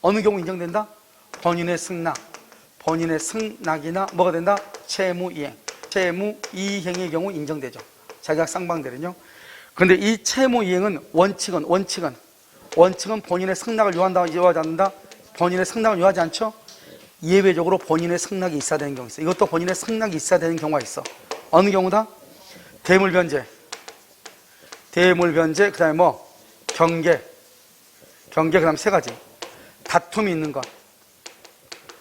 어느 경우 인정된다? 본인의 승낙이나 뭐가 된다? 채무이행. 채무이행의 경우 인정되죠. 자기계약 쌍방대리는요. 그런데 이 채무이행은 원칙은 본인의 승낙을 요하지 않는다? 본인의 승낙을 요하지 않죠? 예외적으로 본인의 승낙이 있어야 되는 경우가 있어. 이것도 본인의 승낙이 있어야 되는 경우가 있어. 어느 경우다? 대물변제, 그 다음에 뭐? 경계, 그 다음에 세 가지. 다툼이 있는 것,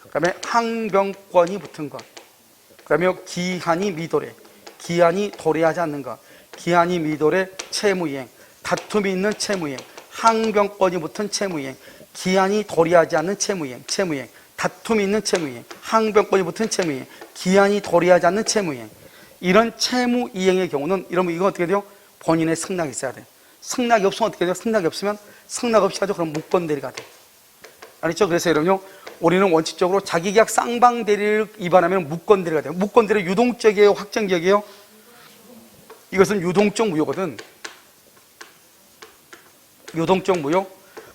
그 다음에 항변권이 붙은 것, 그 다음에 기한이 미도래, 기한이 도래하지 않는 것, 기한이 미도래 채무이행, 다툼이 있는 채무이행, 항변권이 붙은 채무이행, 기한이 도래하지 않는 채무이행, 다툼이 있는 채무이행, 항변권이 붙은 채무이행, 기한이 도래하지 않는 채무이행. 이런 채무이행의 경우는 이러면 이건 어떻게 돼요? 본인의 승낙이 있어야 돼. 승낙이 없으면 어떻게 돼요? 승낙이 없으면 승낙 없이 하죠. 그럼 무권대리가 돼. 알겠죠? 그래서 여러분요, 우리는 원칙적으로 자기계약 쌍방대리를 위반하면 무권대리가 돼요. 무권대리 유동적이에요, 확정적이에요? 이것은 유동적 무효거든. 유동적 무효.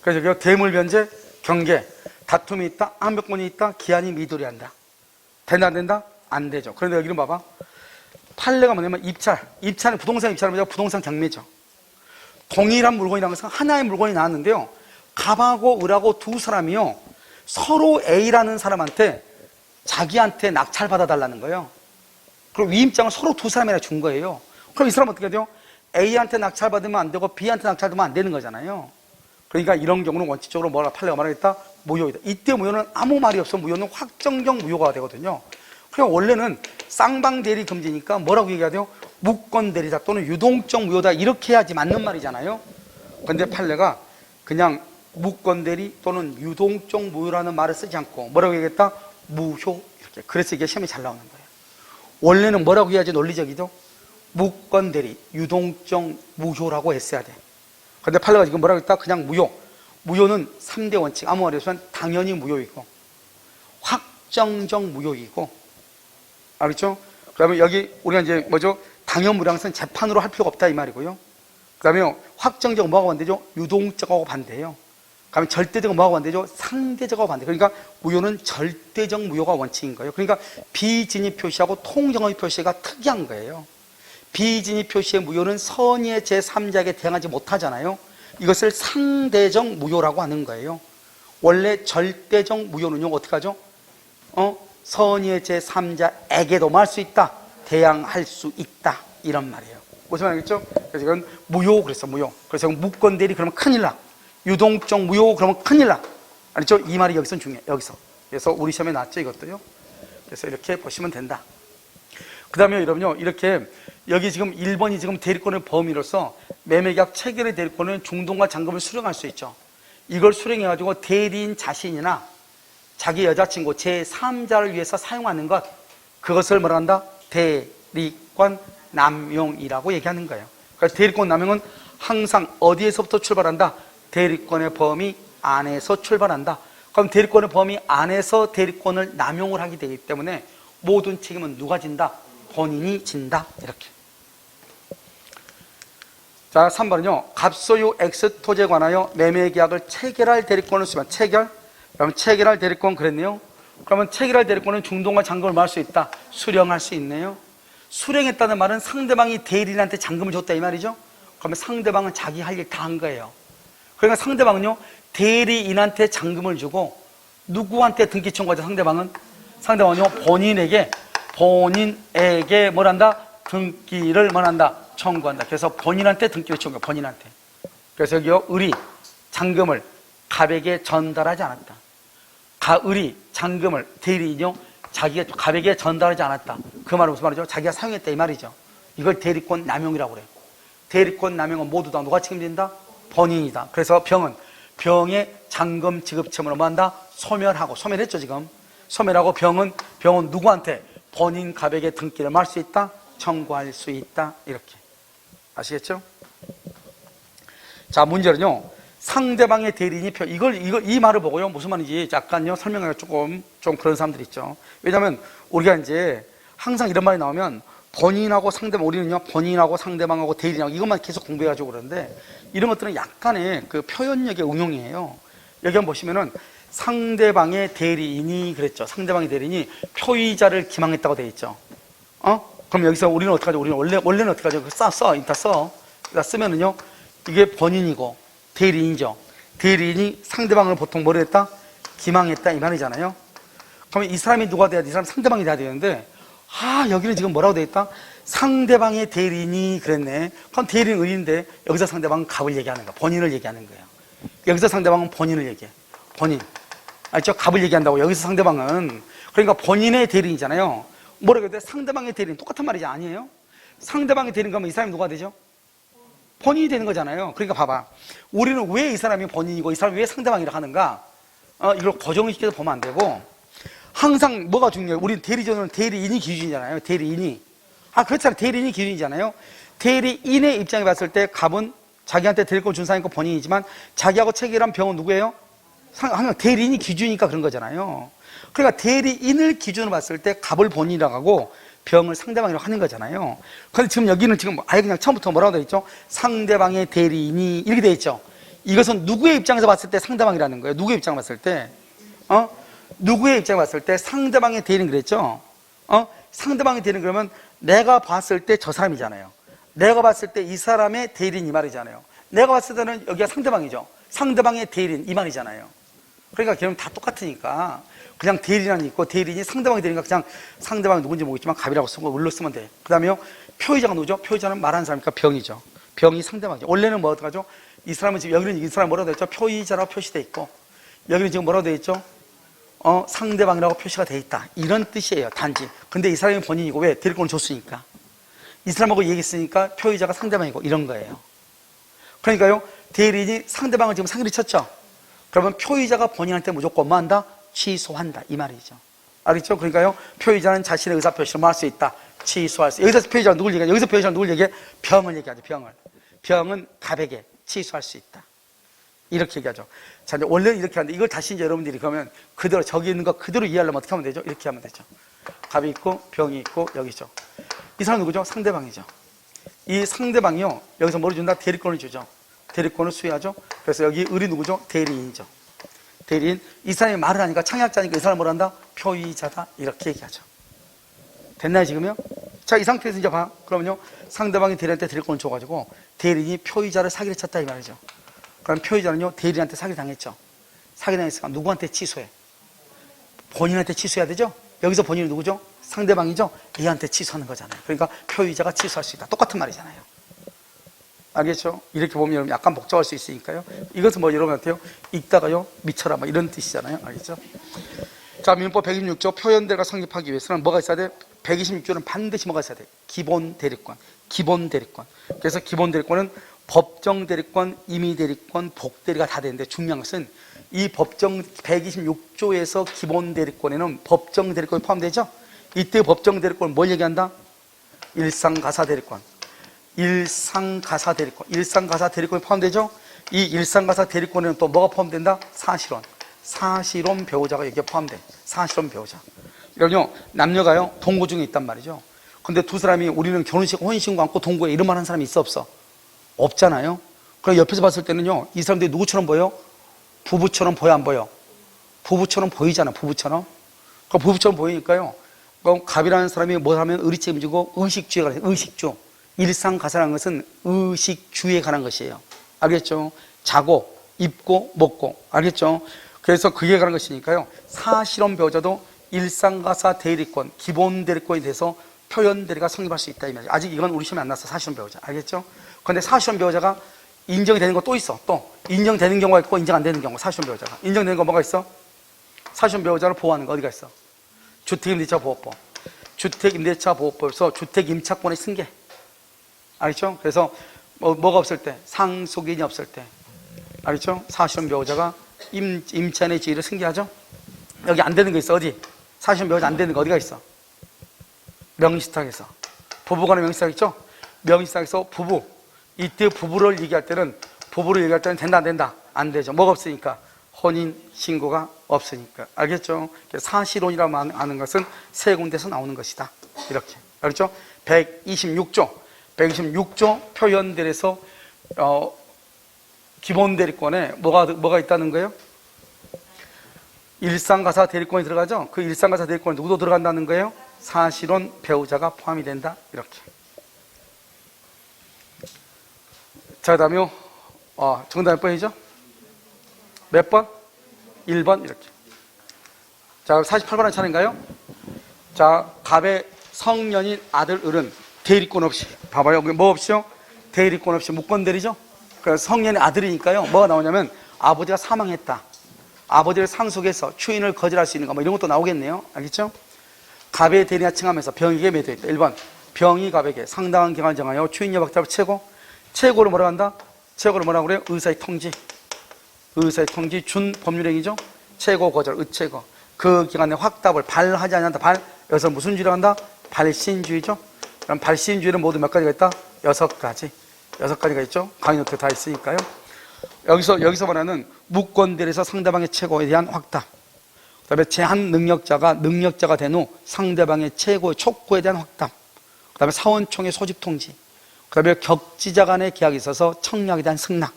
그래서 대물변제, 경계, 다툼이 있다, 항변권이 있다, 기한이 미도래한다. 된다, 안 된다? 안 되죠. 그런데 여기는 봐봐. 판례가 뭐냐면 입찰은 부동산 입찰은 뭐냐? 부동산 경매죠. 동일한 물건이라는 것은 하나의 물건이 나왔는데요, 갑하고 을하고 두 사람이요, 서로 A라는 사람한테 자기한테 낙찰 받아달라는 거예요. 그리고 위임장을 서로 두 사람이나 준 거예요. 그럼 이 사람 어떻게 돼요? A한테 낙찰 받으면 안 되고 B한테 낙찰 받으면 안 되는 거잖아요. 그러니까 이런 경우는 원칙적으로 뭐라 판례가 말하겠다? 무효이다. 이때 무효는 아무 말이 없어 무효는 확정적 무효가 되거든요. 그냥 원래는 쌍방대리 금지니까 뭐라고 얘기해야 돼요? 무권대리다 또는 유동적 무효다 이렇게 해야지 맞는 말이잖아요. 근데 판례가 그냥 무권대리 또는 유동적 무효라는 말을 쓰지 않고 뭐라고 얘기했다? 무효 이렇게. 그래서 이게 시험에 잘 나오는 거예요. 원래는 뭐라고 해야지 논리적이죠? 무권대리 유동적 무효라고 했어야 돼. 근데 판례가 지금 뭐라고 했다? 그냥 무효. 무효는 3대 원칙 아무 말이 없으면 당연히 무효이고 확정적 무효이고, 알겠죠? 그 다음에 여기 우리가 이제 뭐죠? 당연무량선 재판으로 할 필요가 없다 이 말이고요. 그 다음에 확정적 뭐하고 반대죠? 유동적하고 반대예요. 그 다음에 절대적 뭐하고 반대죠? 상대적하고 반대. 그러니까 무효는 절대적 무효가 원칙인 거예요. 그러니까 비진입 표시하고 통정의 표시가 특이한 거예요. 비진입 표시의 무효는 선의의 제3자에게 대항하지 못하잖아요. 이것을 상대적 무효라고 하는 거예요. 원래 절대적 무효는요 어떻게 하죠? 선의의 제3자에게도 뭐 할 수 있다? 대항할 수 있다 이런 말이에요. 무슨 말이겠죠? 그래서 이건 무효 그랬어 무효. 그래서 무권대리 그러면 큰일 나. 유동적 무효 그러면 큰일 나. 알죠? 이 말이 여기서 중요해. 여기서. 그래서 우리 시험에 나왔죠 이것도요. 그래서 이렇게 보시면 된다. 그 다음에 여러분요 이렇게 여기 지금 1번이 지금 대리권의 범위로서 매매계약 체결의 대리권은 중동과 잔금을 수령할 수 있죠. 이걸 수령해가지고 대리인 자신이나 자기 여자친구 제3자를 위해서 사용하는 것, 그것을 뭐라 한다? 대리권 남용이라고 얘기하는 거예요. 그래서 대리권 남용은 항상 어디에서부터 출발한다? 대리권의 범위 안에서 출발한다. 그럼 대리권의 범위 안에서 대리권을 남용을 하게 되기 때문에 모든 책임은 누가 진다? 본인이 진다. 이렇게. 자, 3번은요. 갑소유 X토지에 관하여 매매계약을 체결할 대리권을 쓰면 체결? 그러면 체결할 대리권 그랬네요. 그러면 체결할 대리권은 중동과 잔금을 뭐 할 수 있다? 수령할 수 있네요. 수령했다는 말은 상대방이 대리인한테 잔금을 줬다 이 말이죠. 그러면 상대방은 자기 할 일 다 한 거예요. 그러니까 상대방은요 대리인한테 잔금을 주고 누구한테 등기 청구하죠? 상대방은요 본인에게 뭘한다? 등기를 뭐한다? 청구한다. 그래서 본인한테 등기를 청구해요. 본인한테. 그래서 여기요 을이 잔금을 갑에게 전달하지 않았다. 을이 잔금을 대리인요 자기가 갑에게 전달하지 않았다. 그 말은 무슨 말이죠? 자기가 사용했다 이 말이죠. 이걸 대리권 남용이라고 그래요. 대리권 남용은 모두 다 누가 책임진다? 본인이다. 그래서 병의 잔금 지급 채무를 뭐한다? 소멸하고, 소멸했죠 지금. 소멸하고 병은 누구한테? 본인 갑에게 등기를 말 수 있다? 청구할 수 있다. 이렇게. 아시겠죠? 자, 문제는요. 상대방의 대리인이 이 말을 보고요. 무슨 말인지 약간요. 설명하기가 좀 그런 사람들이 있죠. 왜냐면 우리가 이제 항상 이런 말이 나오면 본인하고 상대방, 우리는요. 본인하고 상대방하고 대리인하고 이것만 계속 공부해가지고 그러는데 이런 것들은 약간의 그 표현력의 응용이에요. 여기 한번 보시면은 상대방의 대리인이 그랬죠. 상대방의 대리인이 표의자를 기망했다고 되어 있죠. 그럼 여기서 우리는 어떻게 하죠? 우리는 원래는 어떻게 하죠? 일단 써. 쓰면은요. 이게 본인이고 대리인이죠. 대리인이 상대방을 보통 뭐를 했다? 기망했다 이 말이잖아요. 그러면 이 사람이 누가 돼야 돼? 이 사람 상대방이 돼야 되는데 여기는 지금 뭐라고 되어 있다? 상대방의 대리인이 그랬네. 그럼 대리인 을인데 여기서 상대방은 갑을 얘기하는 거야. 본인을 얘기하는 거예요. 여기서 상대방은 본인을 얘기해. 본인. 알죠? 갑을 얘기한다고. 여기서 상대방은 그러니까 본인의 대리인이잖아요. 뭐라고 해야 돼? 상대방의 대리인. 똑같은 말이지 아니에요? 상대방의 대리인 그러면 이 사람이 누가 되죠? 본인이 되는 거잖아요. 그러니까 봐봐. 우리는 왜 이 사람이 본인이고 이 사람이 왜 상대방이라고 하는가? 이걸 고정시켜서 보면 안 되고 항상 뭐가 중요해요? 우리는 대리전은 대리인이 기준이잖아요. 대리인이. 그렇잖아요. 대리인이 기준이잖아요. 대리인의 입장에 봤을 때 갑은 자기한테 대리권 준 사람이고 본인이지만 자기하고 체결한 병은 누구예요? 항상 대리인이 기준이니까 그런 거잖아요. 그러니까 대리인을 기준으로 봤을 때 갑을 본인이라고 하고 병을 상대방이라고 하는 거잖아요. 그런데 지금 여기는 지금 아예 그냥 처음부터 뭐라고 되어 있죠? 상대방의 대리인이 이렇게 되어 있죠. 이것은 누구의 입장에서 봤을 때 상대방이라는 거예요. 누구의 입장을 봤을 때? 누구의 입장을 봤을 때 상대방의 대리인 그랬죠? 상대방의 대리인 그러면 내가 봤을 때 저 사람이잖아요. 내가 봤을 때 이 사람의 대리인 이 말이잖아요. 내가 봤을 때는 여기가 상대방이죠. 상대방의 대리인 이 말이잖아요. 그러니까 걔는 다 똑같으니까 그냥 대리인이 있고 대리인이 상대방이 되니까 그냥 상대방이 누군지 모르겠지만 갑이라고 쓰고 을로 쓰면 돼. 그 다음에요 표의자가 누구죠? 표의자는 말하는 사람이니까 병이죠. 병이 상대방이죠. 원래는 뭐 어떡하죠? 이 사람은 지금 여기는 이 사람 뭐라고 되어 있죠? 표의자라고 표시되어 있고, 여기는 지금 뭐라고 되어 있죠? 상대방이라고 표시가 되어 있다. 이런 뜻이에요, 단지. 근데 이 사람이 본인이고, 왜? 대리권을 줬으니까. 이 사람하고 얘기했으니까 표의자가 상대방이고, 이런 거예요. 그러니까요, 대리인이 상대방을 지금 사기를 쳤죠? 그러면 표의자가 본인한테 무조건 뭐 한다? 취소한다. 이 말이죠. 알겠죠? 그러니까요, 표의자는 자신의 의사표시를 뭐 할 수 있다? 취소할 수 있다. 여기서 표의자가 누굴 얘기해? 여기서 표의자가 누굴 얘기해? 병을 얘기하죠, 병을. 병은 갑에게 취소할 수 있다. 이렇게 얘기하죠. 자, 이제 원래는 이렇게 하는데, 이걸 다시 이제 여러분들이 그러면 그대로 저기 있는 거 그대로 이해하려면 어떻게 하면 되죠? 이렇게 하면 되죠. 갑이 있고, 병이 있고, 여기죠. 이 사람 누구죠? 상대방이죠. 이 상대방이요, 여기서 뭐를 준다? 대리권을 주죠. 대리권을 수여하죠. 그래서 여기 을이 누구죠? 대리인이죠. 대리인. 이 사람이 말을 하니까 창약자니까 이 사람을 뭐라 한다? 표의자다. 이렇게 얘기하죠. 됐나요, 지금요? 자, 이 상태에서 이제 봐. 그러면요, 상대방이 대리한테 대리권을 줘가지고 대리인이 표의자를 사기를 쳤다 이 말이죠. 그럼 표의자는요, 대리인한테 사기 당했죠. 사기 당했으니까 누구한테 취소해? 본인한테 취소해야 되죠? 여기서 본인이 누구죠? 상대방이죠? 얘한테 취소하는 거잖아요. 그러니까 표의자가 취소할 수 있다. 똑같은 말이잖아요. 알겠죠? 이렇게 보면 여러분 약간 복잡할 수 있으니까요. 이것은 뭐 여러분한테요, 읽다가요, 미쳐라, 뭐 이런 뜻이잖아요. 알겠죠? 자, 민법 126조 표현대리가 성립하기 위해서는 뭐가 있어야 돼? 126조는 반드시 뭐가 있어야 돼? 기본 대리권. 기본 대리권. 그래서 기본 대리권은 법정 대리권, 임의 대리권, 복대리가 다 되는데 중요한 것은 이 법정 126조에서 기본 대리권에는 법정 대리권이 포함되죠? 이때 법정 대리권은 뭘 얘기한다? 일상가사 대리권. 일상가사 대리권. 일상가사 대리권이 포함되죠? 이 일상가사 대리권에는 또 뭐가 포함된다? 사실혼. 사실혼 배우자가 여기에 포함돼. 사실혼 배우자. 이런요, 남녀가요, 동거 중에 있단 말이죠. 근데 두 사람이 우리는 결혼식, 혼인신고 않고 동거에 이런 말 하는 사람이 있어, 없어? 없잖아요. 그럼 옆에서 봤을 때는요, 이 사람들이 누구처럼 보여? 부부처럼 보여, 안 보여? 부부처럼 보이잖아, 부부처럼. 그럼 부부처럼 보이니까요, 그럼 갑이라는 사람이 뭐 하면 을이 책임지고 의식주에 관한, 의식주. 일상가사라는 것은 의식주에 관한 것이에요. 알겠죠? 자고, 입고, 먹고. 알겠죠? 그래서 그에 관한 것이니까요, 사실혼 배우자도 일상가사 대리권, 기본 대리권에 대해서 표현 대리가 성립할 수 있다 이 말이죠. 아직 이건 우리 시험에 안 났어. 사실혼 배우자. 알겠죠? 그런데 사실혼 배우자가 인정이 되는 거 또 있어. 또 인정되는 경우가 있고 인정 안 되는 경우. 사실혼 배우자가 인정되는 거 뭐가 있어? 사실혼 배우자를 보호하는 거 어디가 있어? 주택임대차 보호법. 주택임대차 보호법에서 주택임차권의 승계. 알겠죠? 그래서 뭐가 없을 때, 상속인이 없을 때, 알겠죠? 사실혼 배우자가 임차인의 지위를 승계하죠. 여기 안 되는 거 있어. 어디? 사실혼 배우자 안 되는 거 어디가 있어? 명시탁에서. 부부간의 명시탁 있죠? 명시탁에서 부부. 이때 부부를 얘기할 때는 된다 안 된다? 안 되죠. 뭐가 없으니까? 혼인 신고가 없으니까. 알겠죠? 사실혼이라고 하는 것은 세 군데서 나오는 것이다. 이렇게. 알겠죠? 126조 표현들에서 기본 대리권에 뭐가 있다는 거예요? 일상가사 대리권이 들어가죠? 그 일상가사 대리권에 누구도 들어간다는 거예요? 사실혼 배우자가 포함이 된다. 이렇게. 자, 그 다음에 정답 몇 번이죠? 몇 번? 1번. 이렇게. 자, 48번의 차례인가요? 자, 갑의 성년인 아들 을은 대리권 없이, 봐봐요. 뭐 없이요? 대리권 없이 무권대리죠? 그 성년의 아들이니까요. 뭐가 나오냐면 아버지가 사망했다. 아버지를 상속해서 추인을 거절할 수 있는 거, 뭐 이런 것도 나오겠네요. 알겠죠? 갑의 대리가 칭하면서 병에게 매도했다. 1번, 병이 갑에게 상당한 기간을 정하여 추인료 박탈을 최고로 뭐라고 한다? 최고로 뭐라고 그래요? 의사의 통지. 의사의 통지, 준 법률행위죠? 최고 거절, 의최고. 그 기간에 확답을 발하지 않는다. 여기서 무슨 주의를 한다? 발신주의죠? 그럼 발신주의는 모두 몇 가지가 있다? 6가지. 6가지가 있죠? 강의 노트 다 있으니까요. 여기서 말하는 무권대리에서 상대방의 최고에 대한 확답. 그 다음에 제한 능력자가 된 후 상대방의 최고의 촉구에 대한 확답. 그 다음에 사원총회 소집 통지. 그 다음에 격지자 간의 계약이 있어서 청약에 대한 승낙.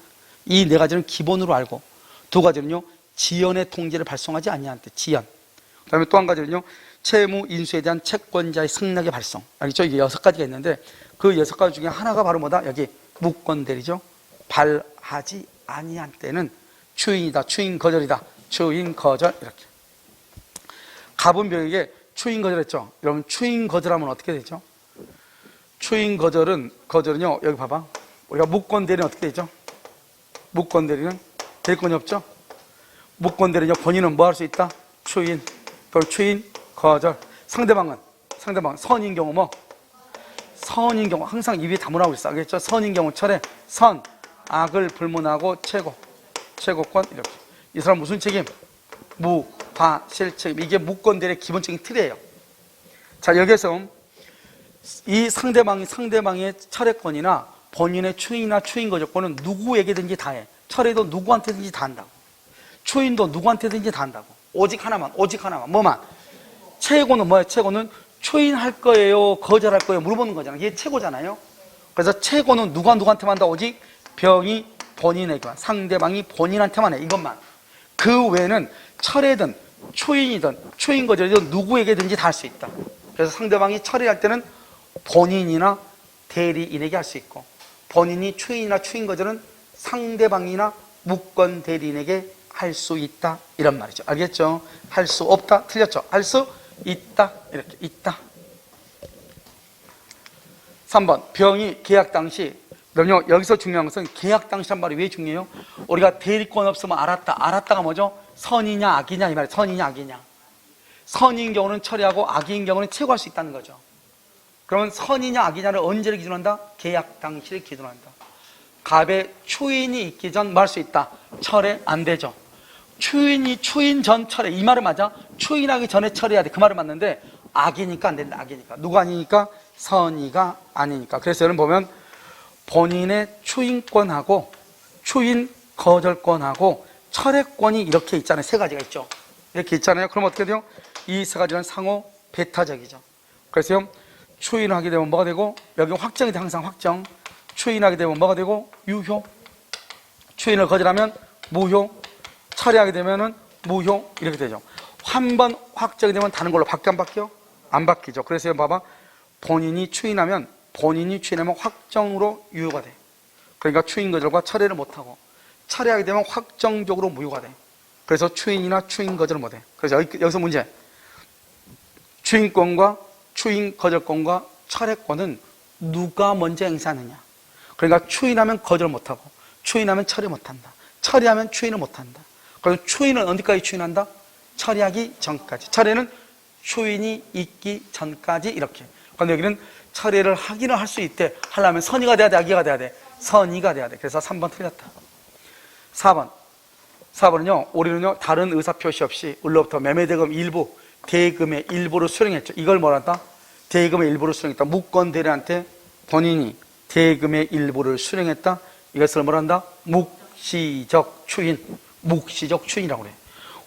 이 4가지는 기본으로 알고, 2가지는요, 지연의 통지를 발송하지 아니한 때, 지연. 그 다음에 또 한 가지는요, 채무 인수에 대한 채권자의 승낙의 발송. 알겠죠? 이게 6가지가 있는데, 그 6가지 중에 하나가 바로 뭐다? 여기, 무권대리죠? 발하지 아니한 때는 추인이다, 추인 거절이다, 추인 거절, 이렇게. 갑은 병에게 추인 거절했죠? 여러분, 추인 거절하면 어떻게 되죠? 추인 거절은요, 여기 봐봐. 우리가 무권대리는 어떻게 되죠? 무권 대리는 대리권이 없죠. 무권 대리냐 본인은 뭐 할 수 있다? 추인, 또는 추인, 거절. 상대방은 선인 경우 뭐? 선인 경우 항상 입에 다문하고 있어. 알겠죠? 선인 경우 철회, 선, 악을 불문하고 최고권 이렇게. 이 사람 무슨 책임? 무, 바, 실 책임. 이게 무권 대리의 기본적인 틀이에요. 자, 여기에서 이 상대방의 철회권이나 본인의 추인이나 추인 거절권은 누구에게든지 다 해. 철회도 누구한테든지 다 한다고. 추인도 누구한테든지 다 한다고. 오직 하나만. 뭐만? 최고는 뭐예요? 최고는 추인할 거예요? 거절할 거예요? 물어보는 거잖아요. 이게 최고잖아요. 그래서 최고는 누구한테만 한다? 오직 병이 본인에게만, 상대방이 본인한테만 해. 이것만. 그 외에는 철회든 추인이든 추인 거절이든 누구에게든지 다 할 수 있다. 그래서 상대방이 철회할 때는 본인이나 대리인에게 할 수 있고, 본인이 추인이나 추인 거절은 상대방이나 무권 대리인에게 할 수 있다, 이런 말이죠. 알겠죠? 할 수 없다, 틀렸죠? 할 수 있다, 이렇게 있다. 3번 병이 계약 당시, 여기서 중요한 것은 계약 당시란 말이 왜 중요해요? 우리가 대리권 없으면 알았다가 뭐죠? 선이냐 악이냐 이 말이에요. 선이냐 악이냐. 선인 경우는 처리하고 악인 경우는 최고할 수 있다는 거죠. 그러면 선이냐 악이냐를 언제를 기준한다? 계약 당시를 기준한다. 갑에 추인이 있기 전 뭐 할 수 있다? 철회 안 되죠. 추인 전 철회, 이 말은 맞아? 추인하기 전에 철회해야 돼, 그 말은 맞는데 악이니까 안 된다. 악이니까. 누가 아니니까? 선이가 아니니까. 그래서 여러분 보면 본인의 추인권하고 추인 거절권하고 철회권이 이렇게 있잖아요. 세 가지가 있죠. 이렇게 있잖아요. 그럼 어떻게 돼요? 이 세 가지는 상호 배타적이죠. 그래서 추인하게 되면 뭐가 되고, 여기 확정이 돼. 항상 확정. 추인하게 되면 뭐가 되고? 유효. 추인을 거절하면 무효. 철회하게 되면은 무효. 이렇게 되죠. 한 번 확정이 되면 다른 걸로 바뀌어 안 바뀌어? 안 바뀌죠. 그래서 봐봐, 본인이 추인하면 확정으로 유효가 돼. 그러니까 추인 거절과 철회를 못하고, 철회하게 되면 확정적으로 무효가 돼. 그래서 추인이나 추인 거절을 못해. 그래서 여기서 문제, 추인권과 추인 거절권과 철회권은 누가 먼저 행사하느냐. 그러니까 추인하면 거절 못하고, 추인하면 철회 못한다. 철회하면 추인을 못한다. 그래서 추인은 언제까지 추인한다? 철회하기 전까지. 철회는 추인이 있기 전까지. 이렇게. 그런데 여기는 철회를 하기는 할 수 있대. 하려면 선의가 돼야 돼, 악의가 돼야 돼? 선의가 돼야 돼. 그래서 3번 틀렸다. 4번은요, 우리는요, 다른 의사표시 없이 원로부터 매매대금 일부, 대금의 일부를 수령했죠. 이걸 뭐란다? 대금의 일부를 수령했다. 무권 대리한테 본인이 대금의 일부를 수령했다. 이것을 뭐란다? 묵시적 추인. 묵시적 추인이라고 그래.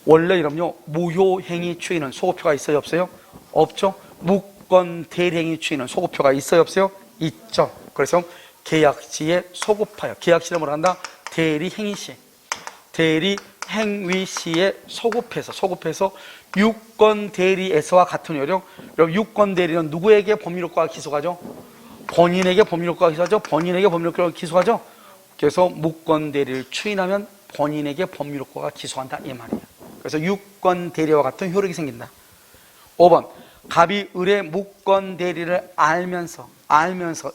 원래 이러면요, 무효행위 추인은 소고표가 있어요, 없어요? 없죠. 무권 대리행위 추인은 소고표가 있어요, 없어요? 있죠. 그래서 계약시에 소급하여, 계약시를 뭐라 한다? 대리행위시. 대리행위시에 소급해서 유권 대리에서와 같은 요령. 유권 대리는 누구에게 법률효과가 기소하죠? 본인에게 법률효과가 기소하죠? 본인에게 법률효과가 기소하죠? 그래서 무권 대리를 추인하면 본인에게 법률효과가 기소한다, 이 말이에요. 그래서 유권 대리와 같은 효력이 생긴다. 5번 갑이 을의 무권 대리를 알면서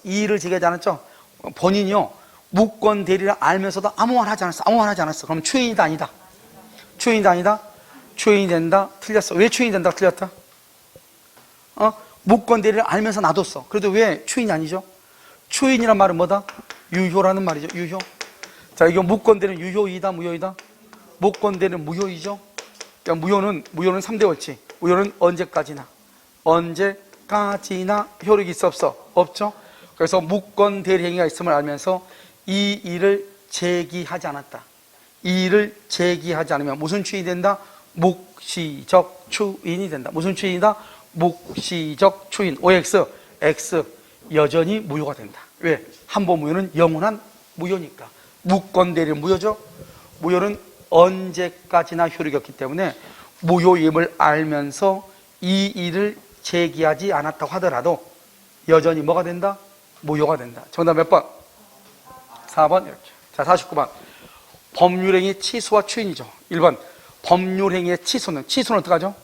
이 일을 제기하지 않았죠? 본인이요, 무권 대리를 알면서도 아무 말 하지 않았어. 그럼 추인이다, 아니다? 추인이다, 아니다? 추인이 된다, 틀렸어. 왜 추인이 된다, 틀렸다? 무권 대리를 알면서 놔뒀어. 그래도 왜 추인이 아니죠? 추인이란 말은 뭐다? 유효라는 말이죠. 유효. 자, 이거 무권 대리는 유효이다, 무효이다? 무권 대리는 무효이죠. 그러니까 무효는 3대 원칙. 무효는 언제까지나 효력이 있어, 없어? 없죠. 그래서 무권 대리 행위가 있음을 알면서 이 일을 제기하지 않았다. 이 일을 제기하지 않으면 무슨 추인이 된다? 묵시적 추인이 된다. 무슨 추인이다? 묵시적 추인. OX, X 여전히 무효가 된다. 왜? 한번 무효는 영원한 무효니까. 무권 대리는 무효죠. 무효는 언제까지나 효력이 없기 때문에 무효임을 알면서 이 일을 제기하지 않았다고 하더라도 여전히 뭐가 된다? 무효가 된다. 정답 몇 번? 4번 이렇게. 자, 49번 법률행위 취소와 추인이죠. 1번 법률행위의 취소는 어떻게 하죠?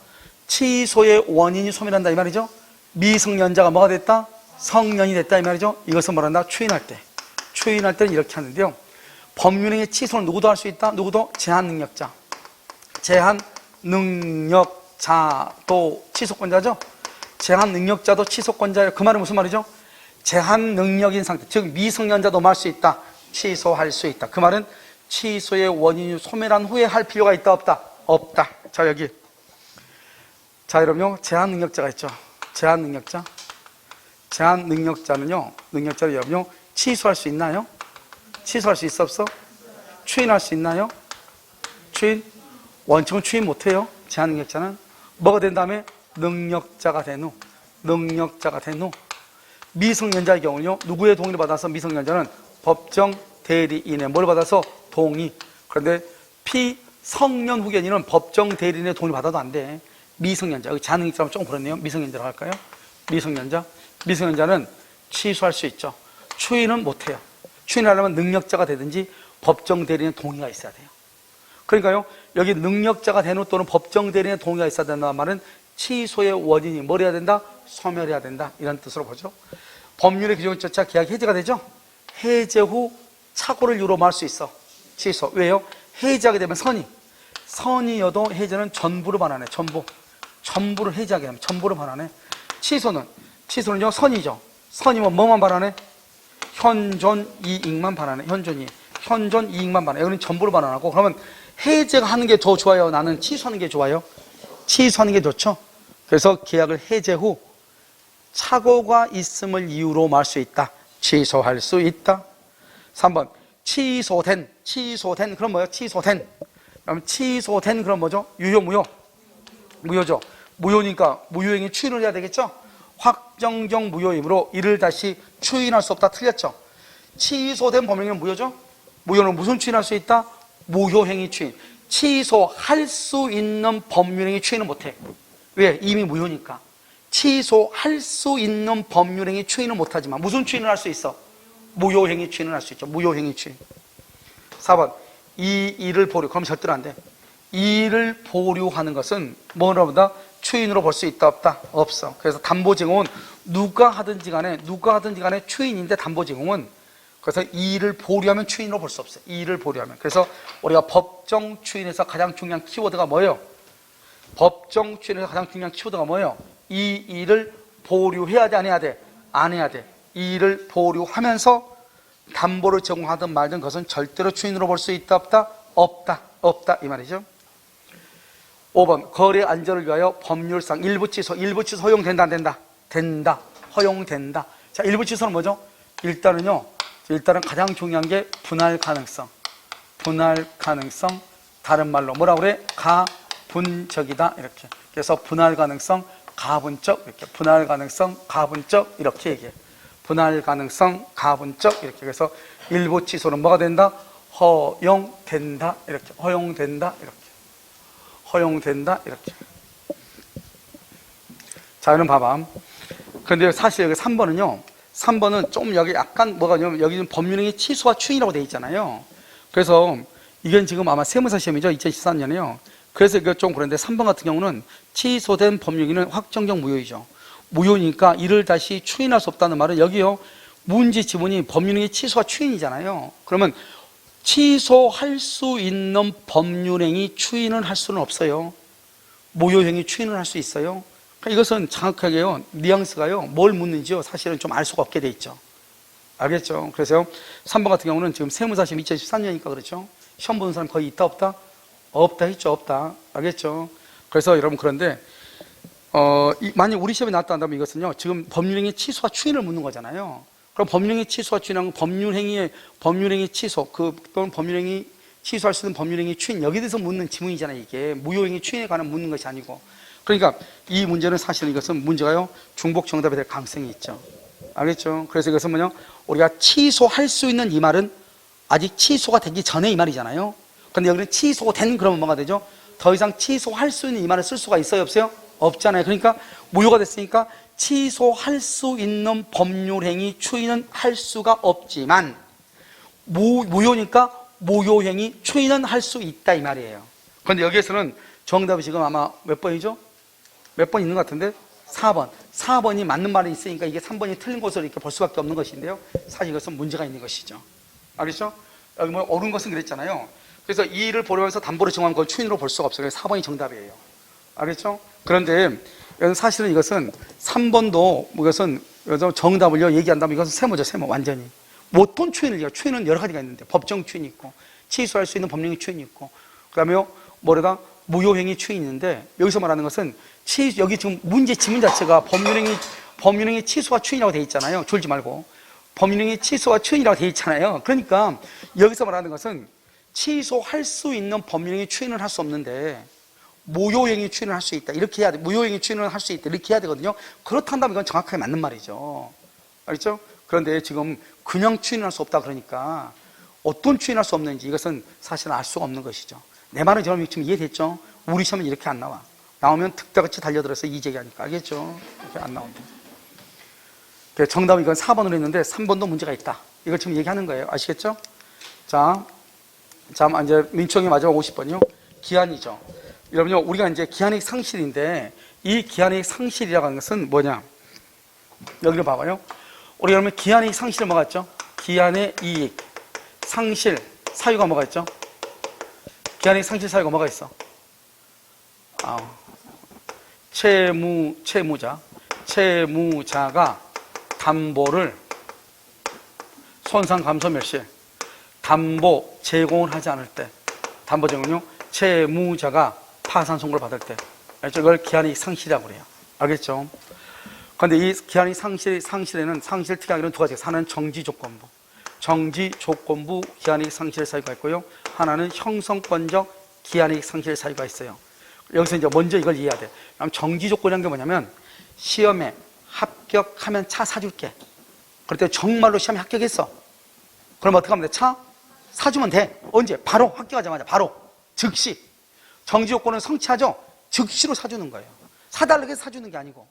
취소의 원인이 소멸한다, 이 말이죠. 미성년자가 뭐가 됐다? 성년이 됐다, 이 말이죠. 이것은 뭐란다? 추인할 때는 이렇게 하는데요. 법률행위 취소는 누구도 할 수 있다? 누구도? 제한능력자. 제한능력자도 취소권자죠? 제한능력자도 취소권자예요. 그 말은 무슨 말이죠? 제한능력인 상태, 즉 미성년자도 할 수 있다. 취소할 수 있다. 그 말은 취소의 원인이 소멸한 후에 할 필요가 있다 없다? 없다. 자, 여기. 자, 여러분요, 제한능력자가 있죠. 제한능력자. 제한능력자는요, 능력자를 여러분요, 취소할 수 있나요? 취소할 수 있어 없어? 추인할 수 있나요? 추인? 원칙은 추인 못해요. 제한능력자는. 뭐가 된 다음에? 능력자가 된 후. 능력자가 된 후. 미성년자의 경우는요, 누구의 동의를 받아서 미성년자는 법정 대리인의 뭘 받아서? 동의. 그런데 피성년 후견인은 법정 대리인의 동의를 받아도 안 돼. 미성년자. 여기 제한능력자면 조금 그렇네요. 미성년자라고 할까요? 미성년자. 미성년자는 취소할 수 있죠. 추인은 못해요. 추인하려면 능력자가 되든지 법정 대리인의 동의가 있어야 돼요. 그러니까요, 여기 능력자가 된 후 또는 법정 대리인의 동의가 있어야 된다는 말은 취소의 원인이 뭘 해야 된다? 소멸해야 된다. 이런 뜻으로 보죠. 법률의 규정을 쫓아 계약이 해제가 되죠. 해제 후 착오를 이유로 할 수 있어. 취소. 왜요? 해제하게 되면 선이여도 해제는 전부로 반환해. 전부를 해제하게 되면 전부로 반환해. 취소는요, 선이죠. 선이면 뭐만 반환해? 현존 이익만 반환해. 현존 이익만 반환해. 여기는 전부로 반환하고. 그러면 해제가 하는 게 더 좋아요? 나는 취소하는 게 좋아요? 취소하는 게 좋죠. 그래서 계약을 해제 후 착오가 있음을 이유로 말 수 있다. 취소할 수 있다. 3번 취소된 그럼 뭐예요? 그럼 취소된 그럼 뭐죠? 무효죠. 무효니까 무효행위 추인을 해야 되겠죠. 확정적 무효이므로 이를 다시 추인할 수 없다. 틀렸죠. 취소된 법령은 무효죠. 무효는 무슨 추인할 수 있다? 무효행위 추인. 취소할 수 있는 법률행위 추인은 못해. 왜? 이미 무효니까. 취소할 수 있는 법률행위 추인은 못하지만 무슨 추인을 할 수 있어? 무효행위 추인을 할 수 있죠. 무효행위 추인. 4번 이 일을 보류. 그럼 절대로 안 돼. 이 일을 보류하는 것은 뭐라보다 추인으로 볼 수 있다 없다? 없어. 그래서 담보제공은 누가 하든지 간에 추인인데 담보제공은 그래서 이 일을 보류하면 추인으로 볼 수 없어요. 이 일을 보류하면. 그래서 우리가 법정 추인에서 가장 중요한 키워드가 뭐예요? 법정 추인에서 가장 중요한 키워드가 뭐예요? 이 일을 보류해야 돼, 안 해야 돼? 안 해야 돼. 이 일을 보류하면서 담보를 제공하든 말든 그것은 절대로 추인으로 볼 수 있다 없다? 없다 이 말이죠. 5번 거래 안전을 위하여 법률상 일부 취소 허용된다 안 된다? 된다. 허용된다. 자, 일부 취소는 뭐죠? 일단은 가장 중요한 게 분할 가능성. 다른 말로 뭐라 그래? 가분적이다. 이렇게. 그래서 분할 가능성, 가분적 이렇게. 분할 가능성, 가분적 이렇게 얘기해. 분할 가능성, 가분적 이렇게. 그래서 일부 취소는 뭐가 된다? 허용된다. 이렇게. 허용된다. 이렇게. 자, 이런 봐봐. 근데 사실 여기 3번은 좀 여기 약간 뭐가냐면 여기는 법률행위 취소와 추인이라고 되어 있잖아요. 그래서 이건 지금 아마 세무사 시험이죠. 2013년에요. 그래서 이거 좀 그런데 3번 같은 경우는 취소된 법률행위는 확정적 무효이죠. 무효니까 이를 다시 추인할 수 없다는 말은 여기요. 문제 지문이 법률행위 취소와 추인이잖아요. 그러면 취소할 수 있는 법률행위 추인을 할 수는 없어요. 무효행위 추인을 할 수 있어요. 그러니까 이것은 정확하게요, 뉘앙스가요, 뭘 묻는지요, 사실은 좀 알 수가 없게 돼 있죠. 알겠죠? 그래서 3번 같은 경우는 지금 세무사 시험 2013년이니까 그렇죠? 시험 보는 사람 거의 있다 없다? 없다 했죠. 없다. 알겠죠? 그래서 여러분 그런데 만약 우리 시험에 나왔다 한다면 이것은요, 지금 법률행위 취소와 추인을 묻는 거잖아요. 그럼 법률행위 취소와 추인은 법률행위 취소, 또는 법률행위 취소할 수 있는 법률행위 추인, 여기에 대해서 묻는 지문이잖아요. 이게 무효행위 추인에 관한 묻는 것이 아니고. 그러니까 이 문제는 사실은 이것은 문제가요, 중복 정답이 될 가능성이 있죠. 알겠죠? 그래서 이것은 뭐냐, 우리가 취소할 수 있는 이 말은 아직 취소가 되기 전에 이 말이잖아요. 근데 여기는 취소된 그러면 뭐가 되죠? 더 이상 취소할 수 있는 이 말을 쓸 수가 있어요 없어요? 없잖아요. 그러니까 무효가 됐으니까 취소할 수 있는 법률행위 추인은 할 수가 없지만 무효니까 무효행위 추인은 할 수 있다 이 말이에요. 그런데 여기에서는 정답이 지금 아마 몇 번이죠? 몇 번 있는 것 같은데 4번이 맞는 말이 있으니까 이게 3번이 틀린 것으로 이렇게 볼 수밖에 없는 것인데요, 사실 이것은 문제가 있는 것이죠. 알겠죠? 여기 뭐 옳은 것은 그랬잖아요. 그래서 이 일을 보려면서 담보를 정한 걸 추인으로 볼 수가 없어요. 그래서 4번이 정답이에요. 알겠죠? 그런데 사실은 이것은 3번도 이것은 정답을요 얘기한다면 이것은 세모죠. 세모 완전히. 어떤 추인을요? 추인은 여러 가지가 있는데 법정 추인이 있고 취소할 수 있는 법령의 추인이 있고 그다음에 뭐래다 무효행위 추인이 있는데 여기서 말하는 것은 여기 지금 문제 지문 자체가 법률행위 취소와 추인이라고 되어 있잖아요. 졸지 말고 법률행위 취소와 추인이라고 되어 있잖아요. 그러니까 여기서 말하는 것은 취소할 수 있는 법률행위 추인을 할 수 없는데 무효행위 추인을 할 수 있다. 이렇게 해야 돼. 무효행위 추인을 할 수 있다. 이렇게 해야 되거든요. 그렇다면 이건 정확하게 맞는 말이죠. 알겠죠? 그런데 지금 그냥 추인을 할 수 없다 그러니까 어떤 추인할 수 없는지 이것은 사실은 알 수가 없는 것이죠. 내 말은 지금 이해됐죠? 우리 시험은 이렇게 안 나와. 나오면 득다같이 달려들어서 이재기하니까. 알겠죠? 이렇게 안 나온다. 정답은 이건 4번으로 했는데 3번도 문제가 있다. 이걸 지금 얘기하는 거예요. 아시겠죠? 자, 이제 민총이 마지막 50번이요. 기한이죠. 여러분요, 우리가 이제 기한이익 상실인데 이 기한이익 상실이라고 하는 것은 뭐냐? 여기를 봐봐요. 우리 그러면 기한이익 상실은 뭐가 있죠? 기한의 이익, 상실, 사유가 뭐가 있죠? 기한이익 상실 사유가 뭐가 있어? 채무자가 담보를 손상 감소 멸실, 담보 제공을 하지 않을 때, 담보 제공은요, 채무자가 파산 선고를 받을 때, 이걸 기한이익 상실이라고 그래요. 알겠죠? 그런데 이 기한이익 상실에는 상실 특이하게는 두 가지가 하나는 정지조건부, 기한이익 상실 사유가 있고요. 하나는 형성권적 기한이익 상실 사유가 있어요. 여기서 이제 먼저 이걸 이해해야 돼. 그럼 정지조건이라는 게 뭐냐면 시험에 합격하면 차 사줄게. 그럴 때 정말로 시험에 합격했어. 그럼 어떻게 하면 돼? 차 사주면 돼. 언제? 바로 합격하자마자 바로 즉시. 정지조건은 성취하죠. 즉시로 사주는 거예요. 사달라고 해서 사주는 게 아니고.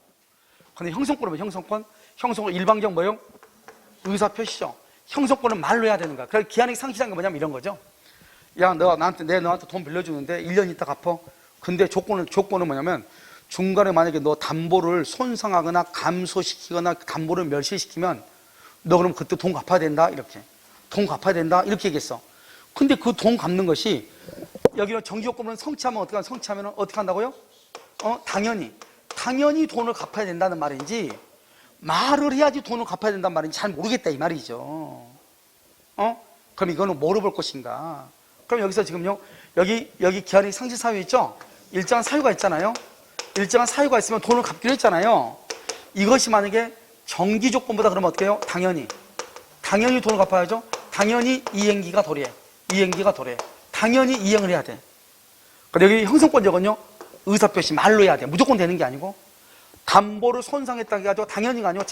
근데 형성권은 뭐예요? 형성권 일방적 뭐예요? 의사표시죠. 형성권은 말로 해야 되는 거야. 그래서 기한이익 상실한 게 뭐냐면 이런 거죠. 야, 내가 너한테 돈 빌려주는데 1년 있다 갚어. 근데 조건은 뭐냐면 중간에 만약에 너 담보를 손상하거나 감소시키거나 담보를 멸실시키면 너 그럼 그때 돈 갚아야 된다. 이렇게. 돈 갚아야 된다. 이렇게 얘기했어. 근데 그 돈 갚는 것이 여기는 정지조건은 성취하면 어떻게 한다고요? 당연히 돈을 갚아야 된다는 말인지 말을 해야지 돈을 갚아야 된다는 말인지 잘 모르겠다 이 말이죠. 그럼 이거는 뭐로 볼 것인가? 그럼 여기서 지금요, 여기 기한이익 상실 사유 있죠? 일정한 사유가 있잖아요. 일정한 사유가 있으면 돈을 갚기로 했잖아요. 이것이 만약에 정기조건보다 그러면 어떻게 해요? 당연히 돈을 갚아야죠. 당연히 이행기가 도래해. 당연히 이행을 해야 돼. 근데 여기 형성권적은요, 의사표시 말로 해야 돼. 무조건 되는 게 아니고 담보를 손상했다고 해가지고 당연히가 아니고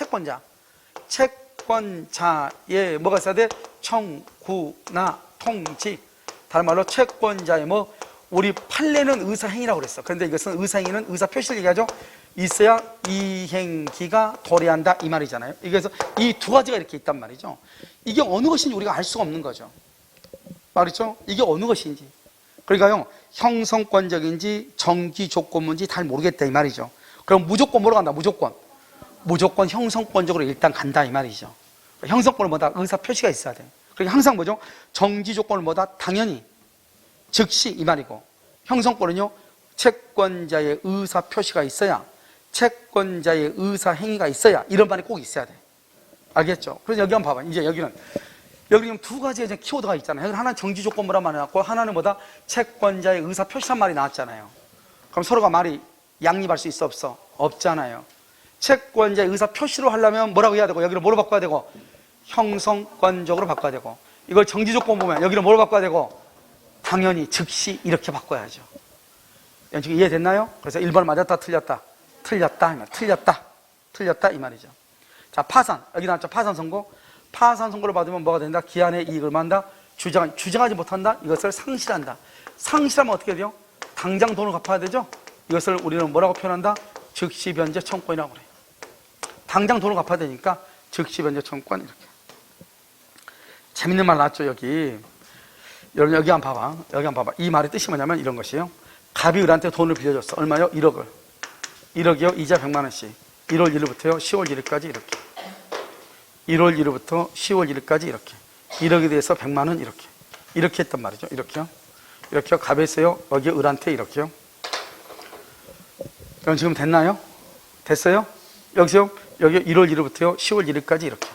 채권자의 뭐가 있어야 돼? 청구나 통지. 다른 말로 채권자의 우리 판례는 의사행위라고 그랬어. 그런데 이것은 의사행위는 의사표시를 얘기하죠. 있어야 이행기가 도래한다 이 말이잖아요. 그래서 이 두 가지가 이렇게 있단 말이죠. 이게 어느 것인지 우리가 알 수가 없는 거죠. 말이죠. 이게 어느 것인지. 그러니까요, 형성권적인지 정지조건문지 잘 모르겠다 이 말이죠. 그럼 무조건 뭐로 간다? 무조건 형성권적으로 일단 간다 이 말이죠. 형성권은 뭐다? 의사표시가 있어야 돼. 그러니까 항상 뭐죠? 정지조건을 뭐다? 당연히 즉시 이 말이고, 형성권은요, 채권자의 의사표시가 있어야, 채권자의 의사행위가 있어야, 이런 말이 꼭 있어야 돼. 알겠죠? 그래서 여기 한번 봐봐. 이제 여기는 두 가지의 이제 키워드가 있잖아요. 하나는 정지조건부란 말이 나왔고, 하나는 뭐다? 채권자의 의사표시란 말이 나왔잖아요. 그럼 서로가 말이 양립할 수 있어, 없어? 없잖아요. 채권자의 의사표시로 하려면 뭐라고 해야 되고, 여기를 뭐로 바꿔야 되고? 형성권적으로 바꿔야 되고, 이걸 정지조건 보면 여기를 뭐로 바꿔야 되고? 당연히 즉시 이렇게 바꿔야죠. 지금 이해됐나요? 그래서 1번 맞았다 틀렸다 이 말이죠. 자, 파산. 여기 나왔죠. 파산 선고. 파산 선고를 받으면 뭐가 된다? 기한의 이익을 만다. 주장하지 못한다. 이것을 상실한다. 상실하면 어떻게 돼요? 당장 돈을 갚아야 되죠. 이것을 우리는 뭐라고 표현한다? 즉시 변제 청구권이라고 그래요. 당장 돈을 갚아야 되니까 즉시 변제 청구권. 이렇게 재밌는 말 나왔죠. 여기 여러분 여기 한번 봐봐. 이 말의 뜻이 뭐냐면 이런 것이에요. 갑이 을한테 돈을 빌려줬어. 얼마요? 1억을. 1억이요. 이자 100만 원씩. 1월 1일부터요. 10월 1일까지 이렇게. 1월 1일부터 10월 1일까지 이렇게. 1억에 대해서 100만 원 이렇게. 이렇게 했단 말이죠. 이렇게요. 이렇게요. 갑에서요. 여기 을한테 이렇게요. 그럼 지금 됐나요? 됐어요? 여기서 여기 1월 1일부터요. 10월 1일까지 이렇게.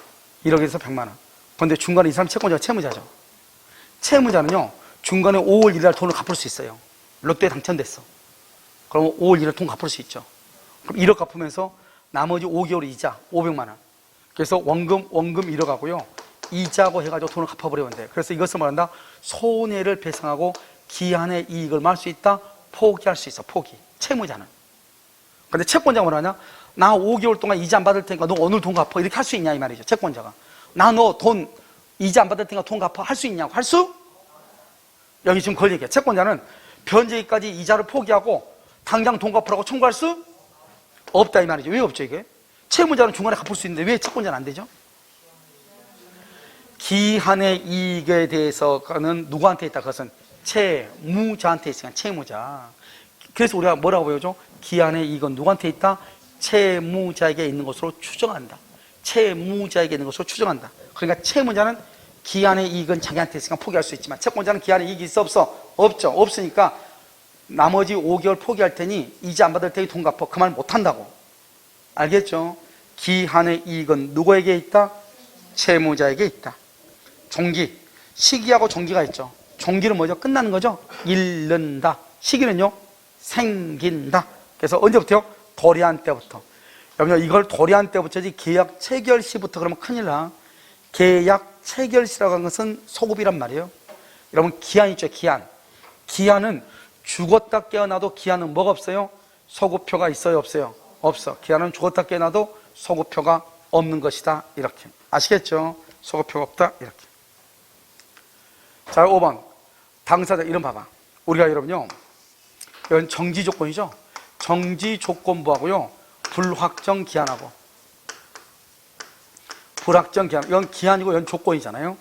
1억에서 100만 원. 그런데 중간에 이 사람 채권자가 채무자죠. 채무자는요. 중간에 5월 1일 날 돈을 갚을 수 있어요. 롯데에 당첨됐어. 그럼 5월 1일 돈 갚을 수 있죠. 그럼 1억 갚으면서 나머지 5개월 이자 500만 원. 그래서 원금 1억 하고요. 이자고 해가지고 돈을 갚아버리면 돼. 그래서 이것을 말한다. 손해를 배상하고 기한의 이익을 말할 수 있다. 포기할 수 있어. 포기. 채무자는. 근데 채권자가 뭐라냐? 나 5개월 동안 이자 안 받을 테니까 너 오늘 돈 갚아. 이렇게 할 수 있냐 이 말이죠. 채권자가. 나 너 돈 이자 안 받을 테니까 돈 갚아. 할 수 있냐고. 할 수? 여기 지금 그걸 얘기해. 채권자는 변제기까지 이자를 포기하고 당장 돈 갚으라고 청구할 수 없다 이 말이죠. 왜 없죠 이게? 채무자는 중간에 갚을 수 있는데 왜 채권자는 안 되죠? 기한의 이익에 대해서는 누구한테 있다? 그것은 채무자한테 있으니까 채무자. 그래서 우리가 뭐라고 보여줘? 기한의 이익은 누구한테 있다? 채무자에게 있는 것으로 추정한다. 채무자에게 있는 것으로 추정한다. 그러니까 채무자는 기한의 이익은 자기한테 있으니까 포기할 수 있지만 채권자는 기한의 이익이 있어 없어? 없죠. 없으니까 나머지 5개월 포기할 테니 이자 안 받을 테니 돈 갚아. 그 말 못한다고. 알겠죠? 기한의 이익은 누구에게 있다? 채무자에게 있다. 종기. 시기하고 종기가 있죠. 종기는 뭐죠? 끝나는 거죠? 잃는다. 시기는요? 생긴다. 그래서 언제부터요? 도래한 때부터. 여러분 이걸 도래한 때부터지 계약 체결 시부터 그러면 큰일 나. 계약 체결 시라고 하는 것은 소급이란 말이에요. 여러분 기한 있죠? 기한. 기한은 죽었다 깨어나도 기한은 뭐가 없어요? 소급표가 있어요? 없어요? 없어. 기한은 죽었다 깨어나도 소급표가 없는 것이다. 이렇게. 아시겠죠? 소급표가 없다. 이렇게. 자, 5번. 당사자 이름 봐봐. 우리가 여러분요. 이건 정지 조건이죠. 정지 조건부하고요. 불확정 기한하고. 불확정 기한. 이건 기한이고 이건 조건이잖아요.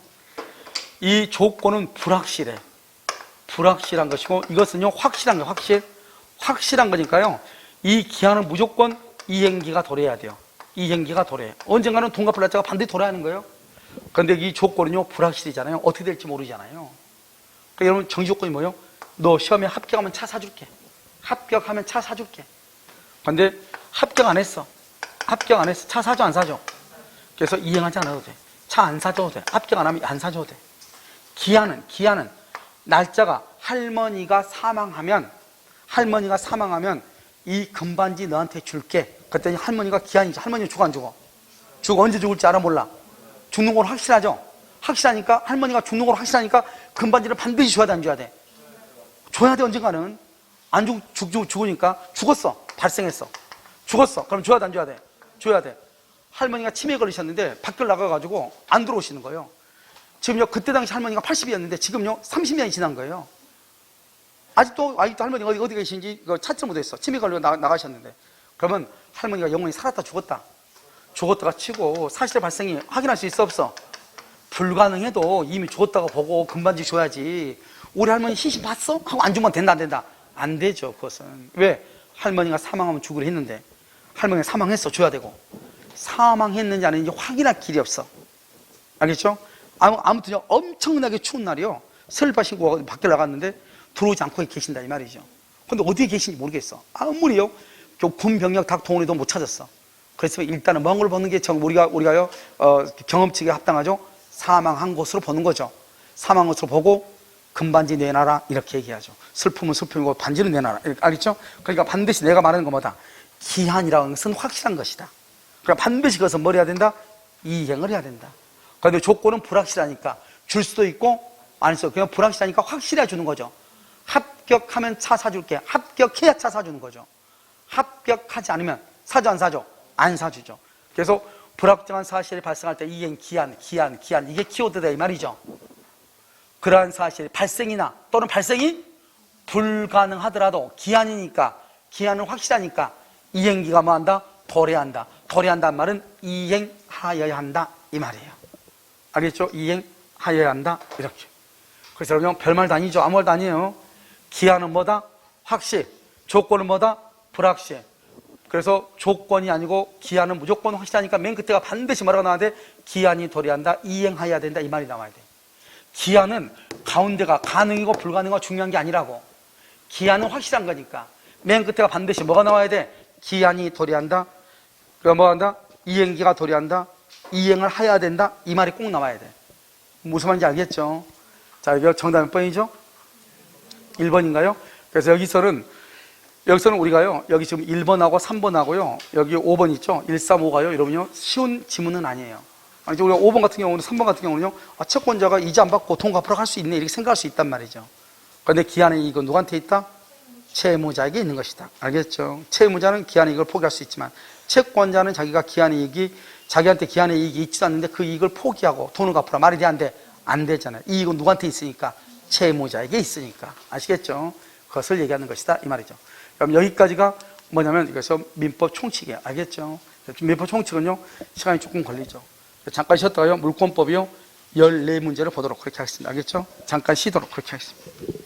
이 조건은 불확실해. 불확실한 것이고 이것은요. 확실한 거 확실한 거니까요. 이 기한은 무조건 이행기가 도래해야 돼요. 이행기가 도래. 언젠가는 돈 갚을 날짜가 반드시 도래하는 거예요. 그런데 이 조건은요. 불확실이잖아요. 어떻게 될지 모르잖아요. 그러니까 여러분 정지 조건이 뭐예요? 너 시험에 합격하면 차 사줄게. 합격하면 차 사줄게. 근데 합격 안 했어. 합격 안 했어. 차 사줘 안 사줘? 그래서 이행하지 않아도 돼. 차 안 사줘도 돼. 합격 안 하면 안 사줘도 돼. 기한은 날짜가 할머니가 사망하면 이 금반지 너한테 줄게. 그랬더니 할머니가 기한이지. 할머니 죽어 안 죽어? 죽어. 언제 죽을지 알아 몰라? 죽는 건 확실하죠? 확실하니까 할머니가 죽는 건 확실하니까 금반지를 반드시 줘야 돼 안 줘야 돼? 줘야 돼. 언젠가는. 안 죽으니까 죽었어. 발생했어. 죽었어. 그럼 줘야 돼 안 줘야 돼? 줘야 돼. 할머니가 치매에 걸리셨는데 밖을 나가가지고 안 들어오시는 거예요. 지금요 그때 당시 할머니가 80이었는데 지금요 30년이 지난 거예요. 아직도 할머니가 어디 계신지 찾지 못했어. 치매 걸려 나가셨는데. 그러면 할머니가 영원히 살았다 죽었다가 치고 사실의 발생이 확인할 수 있어 없어? 불가능해도 이미 죽었다고 보고 금반지 줘야지. 우리 할머니 시신 봤어? 하고 안 주면 된다 안 된다? 안 되죠. 그것은. 왜? 할머니가 사망하면 죽으려 했는데 할머니가 사망했어. 줘야 되고. 사망했는지 아닌지 확인할 길이 없어. 알겠죠? 아무튼요 엄청나게 추운 날이요. 슬리퍼 신고 밖에 나갔는데 들어오지 않고 계신다 이 말이죠. 근데 어디에 계신지 모르겠어. 아무리요 군병력 닭 동원해도 못 찾았어. 그래서 일단은 먼 걸 보는 게 우리가요 경험치에 합당하죠. 사망한 곳으로 보는 거죠. 사망한 곳으로 보고 금반지 내놔라 이렇게 얘기하죠. 슬픔은 슬픔이고 반지는 내놔라. 알겠죠? 그러니까 반드시 내가 말하는 건 뭐다? 기한이라는 것은 확실한 것이다. 그러니까 반드시 그것은 뭘 해야 된다? 이행을 해야 된다. 그런데 조건은 불확실하니까 줄 수도 있고 안 수도 있고 그냥 불확실하니까 확실해 주는 거죠. 합격하면 차 사줄게. 합격해야 차 사주는 거죠. 합격하지 않으면 사줘 안 사줘? 안 사주죠. 그래서 불확정한 사실이 발생할 때 이행 기한 이게 키워드다 이 말이죠. 그러한 사실 발생이나 또는 발생이 불가능하더라도 기한이니까 기한은 확실하니까 이행기가 뭐한다? 도래한다. 도래한다는 말은 이행하여야 한다 이 말이에요. 알겠죠? 이행하여야 한다 이렇게. 그래서 여러분 별말도 아니죠. 아무 말도 아니에요. 기한은 뭐다? 확실. 조건은 뭐다? 불확실. 그래서 조건이 아니고 기한은 무조건 확실하니까 맨 끝에가 반드시 뭐라고 나와야 돼? 기한이 도래한다. 이행하여야 된다 이 말이 나와야 돼. 기한은 가운데가 가능이고 불가능하고 중요한 게 아니라고. 기한은 확실한 거니까. 맨 끝에가 반드시 뭐가 나와야 돼? 기한이 도래한다. 그럼 뭐 한다? 이행기가 도래한다. 이행을 하여야 된다. 이 말이 꼭 나와야 돼. 무슨 말인지 알겠죠? 자, 여기 정답 몇 번이죠? 1번인가요? 그래서 여기서는 우리가요, 여기 지금 1번하고 3번하고요, 여기 5번 있죠? 1, 3, 5가요, 여러분요, 쉬운 지문은 아니에요. 아니, 우리가 5번 같은 경우는, 3번 같은 경우는요, 채권자가 이자 안 받고 돈 갚으러 갈 수 있네, 이렇게 생각할 수 있단 말이죠. 그런데 기한의 이익은 누구한테 있다? 채무자에게 있는 것이다. 알겠죠? 채무자는 기한의 이익을 포기할 수 있지만, 채권자는 자기가 기한의 이익이, 자기한테 기한의 이익이 있지도 않는데 그 이익을 포기하고 돈을 갚으라. 말이 돼, 안 돼? 안 되잖아요. 이익은 누구한테 있으니까? 채무자에게 있으니까. 아시겠죠? 그것을 얘기하는 것이다. 이 말이죠. 그럼 여기까지가 뭐냐면 이것은 민법 총칙이에요. 알겠죠? 민법 총칙은요, 시간이 조금 걸리죠. 잠깐 쉬었다가요, 물권법이요, 14문제를 보도록 그렇게 하겠습니다. 알겠죠? 잠깐 쉬도록 그렇게 하겠습니다.